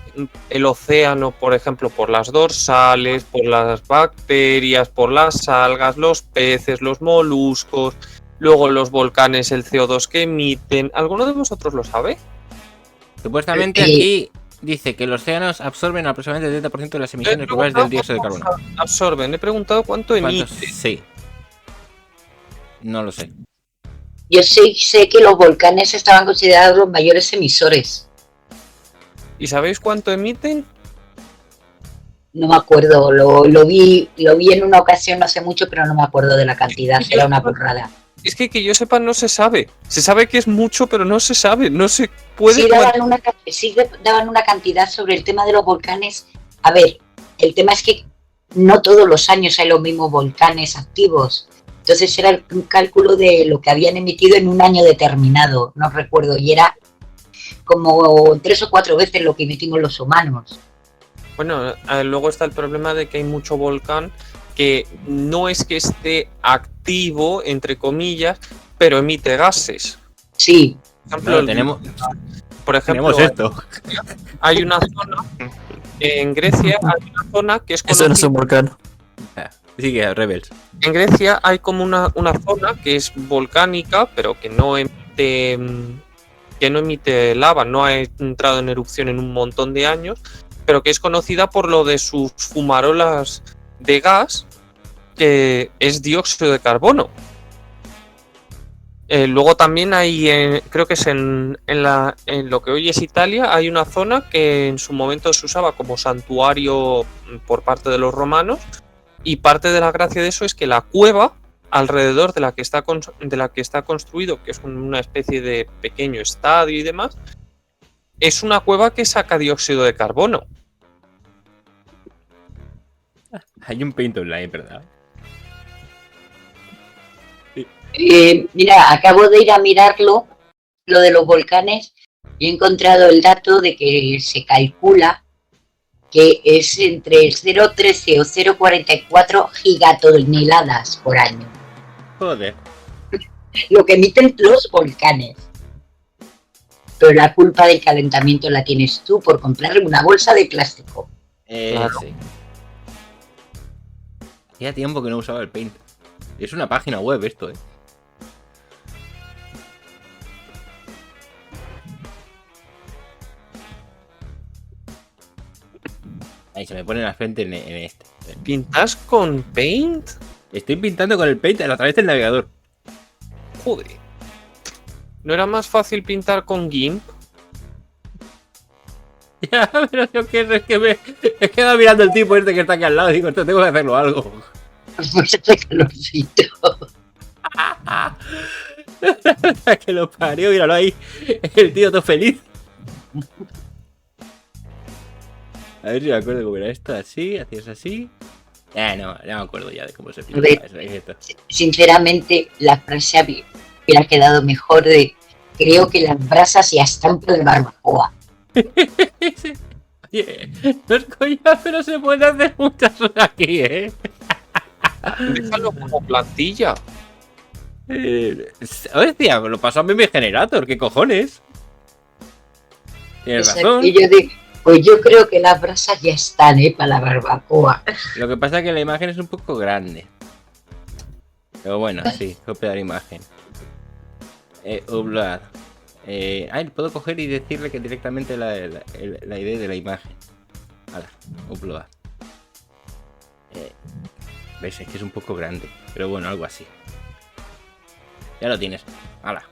el océano, por ejemplo, por las dorsales, por las bacterias, por las algas, los peces, los moluscos, luego los volcanes, el CO2 que emiten? ¿Alguno de vosotros lo sabe? Supuestamente aquí dice que los océanos absorben aproximadamente el 30% de las emisiones globales del dióxido de carbono. Absorben. He preguntado cuánto emite. Sí. No lo sé. Yo sí sé que los volcanes estaban considerados los mayores emisores. ¿Y sabéis cuánto emiten? No me acuerdo, lo vi en una ocasión no hace mucho, pero no me acuerdo de la cantidad, era una burrada. Es que yo sepa, no se sabe. Se sabe que es mucho, pero no se sabe. No se puede. Sí daban una cantidad sobre el tema de los volcanes. A ver, el tema es que no todos los años hay los mismos volcanes activos. Entonces era un cálculo de lo que habían emitido en un año determinado, no recuerdo, y era como 3 o 4 veces lo que emitimos los humanos. Bueno, luego está el problema de que hay mucho volcán que no es que esté activo, entre comillas, pero emite gases. Sí. Por ejemplo, tenemos esto. Hay una zona, en Grecia hay una zona que es Eso no es un volcán. Sigue, Rebels. En Grecia hay como una zona que es volcánica, pero que no emite lava, no ha entrado en erupción en un montón de años, pero que es conocida por lo de sus fumarolas de gas, que es dióxido de carbono. Luego también hay, creo que es en lo que hoy es Italia, hay una zona que en su momento se usaba como santuario por parte de los romanos, y parte de la gracia de eso es que la cueva alrededor de la que está construido, que es una especie de pequeño estadio y demás, es una cueva que saca dióxido de carbono. Hay un paint online, ¿verdad? Mira, acabo de ir a mirarlo, lo de los volcanes, y he encontrado el dato de que se calcula que es entre 0,13 o 0,44 gigatoneladas por año. Joder. Lo que emiten los volcanes. Pero la culpa del calentamiento la tienes tú por comprar una bolsa de plástico. Claro. Sí. Hacía tiempo que no usaba el Paint. Es una página web esto, Ahí se me pone la frente en este. ¿Pintas con Paint? Estoy pintando con el Paint a través del navegador. Joder. ¿No era más fácil pintar con GIMP? Ya, pero yo qué sé, es que me he quedado mirando el tipo este que está aquí al lado y digo, esto tengo que hacerlo algo. Pues este calorcito. Que lo parió, míralo ahí. El tío todo feliz. A ver si me acuerdo cómo era esto, así, hacías así. No me acuerdo ya de cómo se pinta esto. Sinceramente, la frase hubiera quedado mejor de creo que las brasas ya están por el barbacoa. Oye, no es coña, pero se puede hacer muchas cosas aquí, Déjalo como plantilla. Hostia, lo pasó a Meme Generator, ¿qué cojones? Tienes razón. Y yo digo, pues yo creo que las brasas ya están, para la barbacoa. Lo que pasa es que la imagen es un poco grande. Pero bueno, sí, copiar imagen. Upload. Puedo coger y decirle que directamente la idea de la imagen. Hala, upload. ¿Ves? Es que es un poco grande. Pero bueno, algo así. Ya lo tienes. Hala.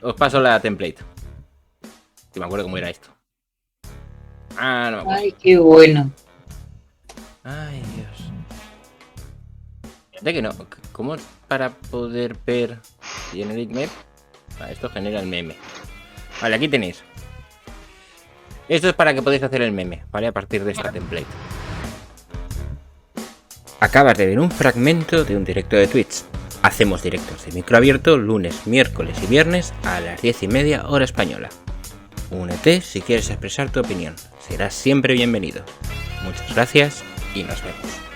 Os paso la template. Si me acuerdo cómo era esto. No me acuerdo. Ay, qué bueno. Ay, Dios. De que no. ¿Cómo es para poder ver Generate Meme? Esto genera el meme. Vale, aquí tenéis. Esto es para que podáis hacer el meme, ¿vale? A partir de esta template. Acabas de ver un fragmento de un directo de Twitch. Hacemos directos de micro abierto lunes, miércoles y viernes a las 10:30 hora española. Únete si quieres expresar tu opinión. Serás siempre bienvenido. Muchas gracias y nos vemos.